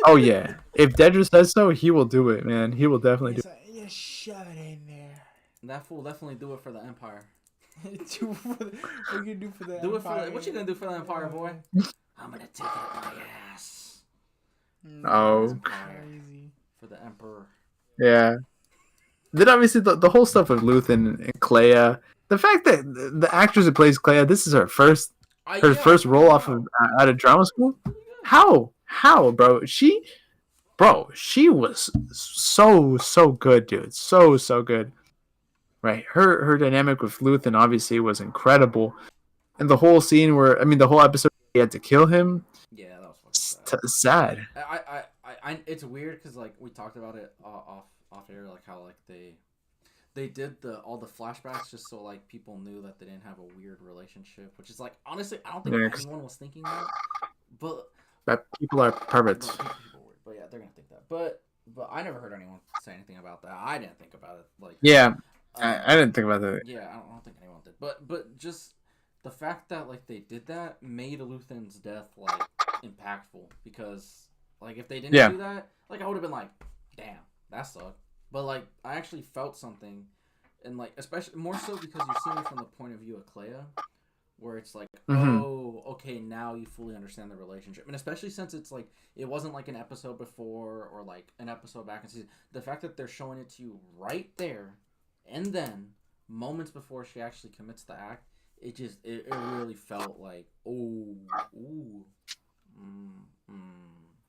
Oh yeah, if Dedra says so, he will do it, man. He will definitely do It's like, yeah, shove it in there. that fool definitely do it for the Empire. What you gonna do for the Do it for Empire? the, what you gonna do for the Empire, boy? I'm gonna take it up my ass Oh. That's crazy. for the Emperor. it. Yeah. Then obviously the whole stuff with Luthen and Clea. The fact that the actress who plays Clea, this is her first first role off of out of drama school. How, bro? She was so good, dude. So good. Right. Her dynamic with Luthen obviously was incredible, and the whole scene where the whole episode he had to kill him. Yeah, that was fucking Sad. I it's weird because like we talked about it off air, like how like they did all the flashbacks just so like people knew that they didn't have a weird relationship, which is like honestly I don't think Next. anyone was thinking that, but that people are perverts. People were, but yeah, they're gonna think that. But I never heard anyone say anything about that. I didn't think about it. Like, Yeah, um, I didn't think about that. yeah, I don't think anyone did. But just the fact that like they did that made Luthen's death like impactful, because like if they didn't Yeah. do that, like I would have been like, damn, that sucked. But like I actually felt something, and like especially more so because you're seeing it from the point of view of Clea, where it's like, Mhm. oh, okay, now you fully understand the relationship, and especially since it's like it wasn't like an episode before or like an episode back in season. The fact that they're showing it to you right there, and then moments before she actually commits the act, it really felt like, oh, ooh,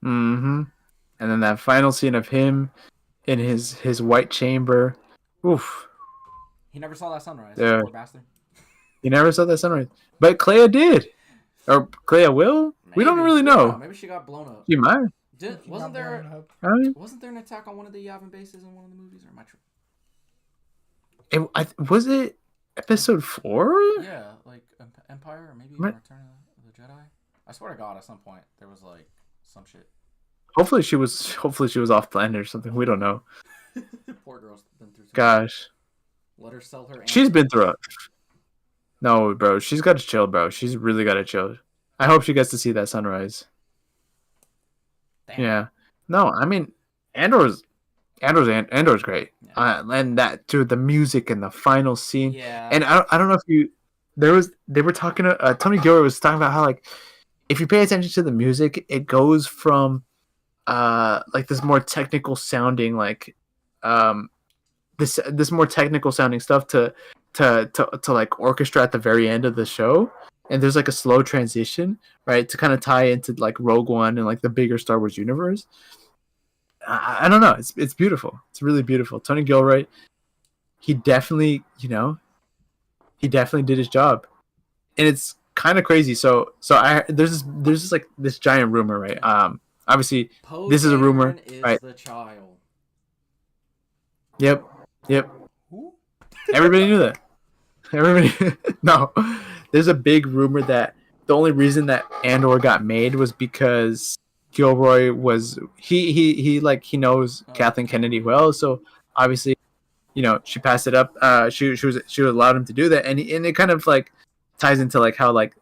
Mhm. And then that final scene of him in his white chamber. Oof. He never saw that sunrise. Yeah. Poor bastard. You never saw that sunrise, but Clea did, or Clea will. We don't Maybe. really We don't know. Maybe she got blown up. You might. Wasn't Not there? blown up. I mean, Wasn't there an attack on one of the Yavin bases in one of the movies, or am I true? was it episode 4? Yeah, like Empire, or maybe even Right. Return of the Jedi. I swear to God, at some point there was like some shit. Hopefully she was off planet or something. We don't know. Poor girl's been through. Gosh, Let her sell her. she's been through it. No, bro, she's got to chill, bro. She's really got to chill. I hope she gets to see that sunrise. Damn. Yeah. No, I mean, Andor's great. Yeah. And that too, the music and the final scene. Yeah. And I don't know if they were talking. Tony Gilroy was talking about how like if you pay attention to the music, it goes from like this more technical sounding like this more technical sounding stuff to like orchestra at the very end of the show, and there's like a slow transition, right, to kind of tie into like Rogue One and like the bigger Star Wars universe. I don't know, it's beautiful. It's really beautiful. Tony Gilroy, he definitely did his job, and it's kind of crazy. So there's this like this giant rumor, right? Obviously Poe this is a rumor, Dameron is right? the child. Yep. Who? Everybody knew that. Everybody. No, there's a big rumor that the only reason that Andor got made was because Gilroy was he knows Kathleen Kennedy well, so obviously, she passed it up. She allowed him to do that, and it kind of like ties into like how like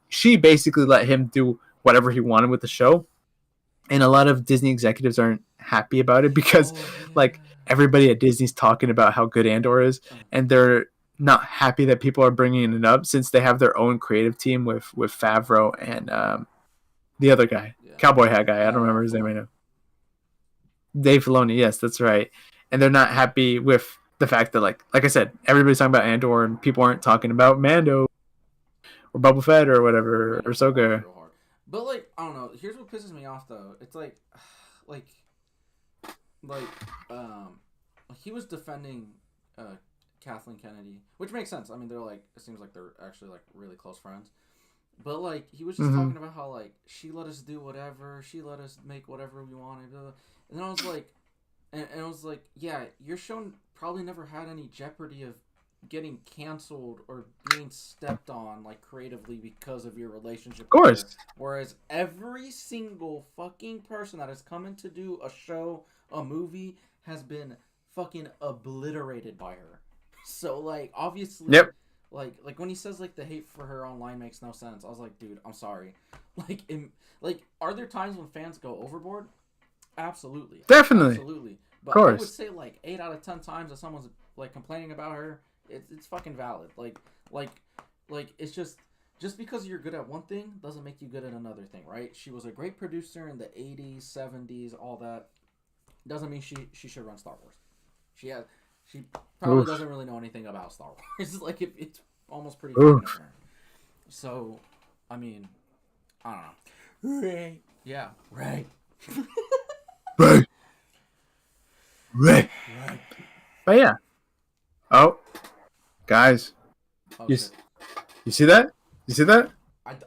she basically let him do whatever he wanted with the show, and a lot of Disney executives aren't happy about it because like everybody at Disney's talking about how good Andor is, and they're not happy that people are bringing it up since they have their own creative team with Favreau and the other guy, cowboy hat guy. I don't remember his name right now. Dave Filoni. Yes, that's right. And they're not happy with the fact that like I said, everybody's talking about Andor and people aren't talking about Mando or Boba Fett or whatever or Ahsoka. But like I don't know. Here's what pisses me off though. It's like he was defending Kathleen Kennedy, which makes sense. I mean, they're like, it seems like they're actually like really close friends. But like he was just talking about how like she let us do whatever, she let us make whatever we wanted, and then I was like, and I was like, yeah, your show probably never had any jeopardy of getting canceled or being stepped on like creatively because of your relationship. Of course. With her. Whereas every single fucking person that has come in to do a show, a movie, has been fucking obliterated by her. So like obviously, yep. Like when he says like the hate for her online makes no sense. I was like, dude, I'm sorry. Are there times when fans go overboard? Absolutely. Definitely. Absolutely. But of course. I would say like 8 out of 10 times that someone's like complaining about her, it's fucking valid. Like it's just because you're good at one thing doesn't make you good at another thing, right? She was a great producer in the 80s, 70s, all that. Doesn't mean she should run Star Wars. She probably doesn't really know anything about Star Wars. Like it's almost pretty fucking apparent. So, I mean, I don't know. Right. Yeah, right. Right. But yeah. Oh, guys, you see that? You see that?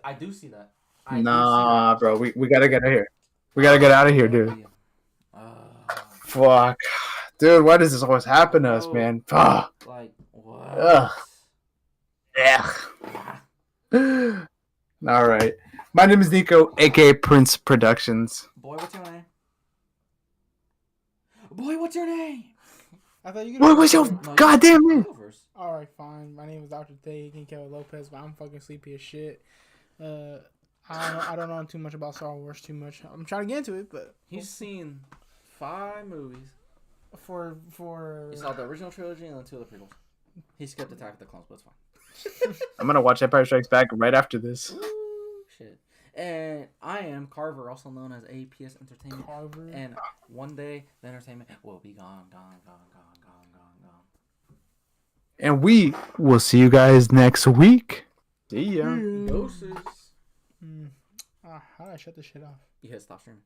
I do see that. Nah, bro, we gotta get out of here. We gotta get out of here, dude. Fuck. Dude, why does this always happen to us, man? Fuck. Like, what? Ugh. Yeah. All right. My name is Nico, aka Prince Productions. Boy, what's your name? Boy, what's your name? I thought you could. What was your goddamn name? Go first. All right, fine. My name is Dr. Tay, King Kevin Lopez, but I'm fucking sleepy as shit. I don't know too much about Star Wars. Too much. I'm trying to get into it, but He's seen 5 movies. for He saw the original trilogy and then 2 of the prequels. He skipped Attack of the Clones, but it's fine. I'm gonna watch Empire Strikes Back right after this. Ooh, shit. And I am Carver, also known as APS Entertainment. Carver. And one day, the entertainment will be gone, gone, gone, gone, gone, gone, gone. And we will see you guys next week. See ya. Doses. How do I shut this shit off? You hit stop streaming.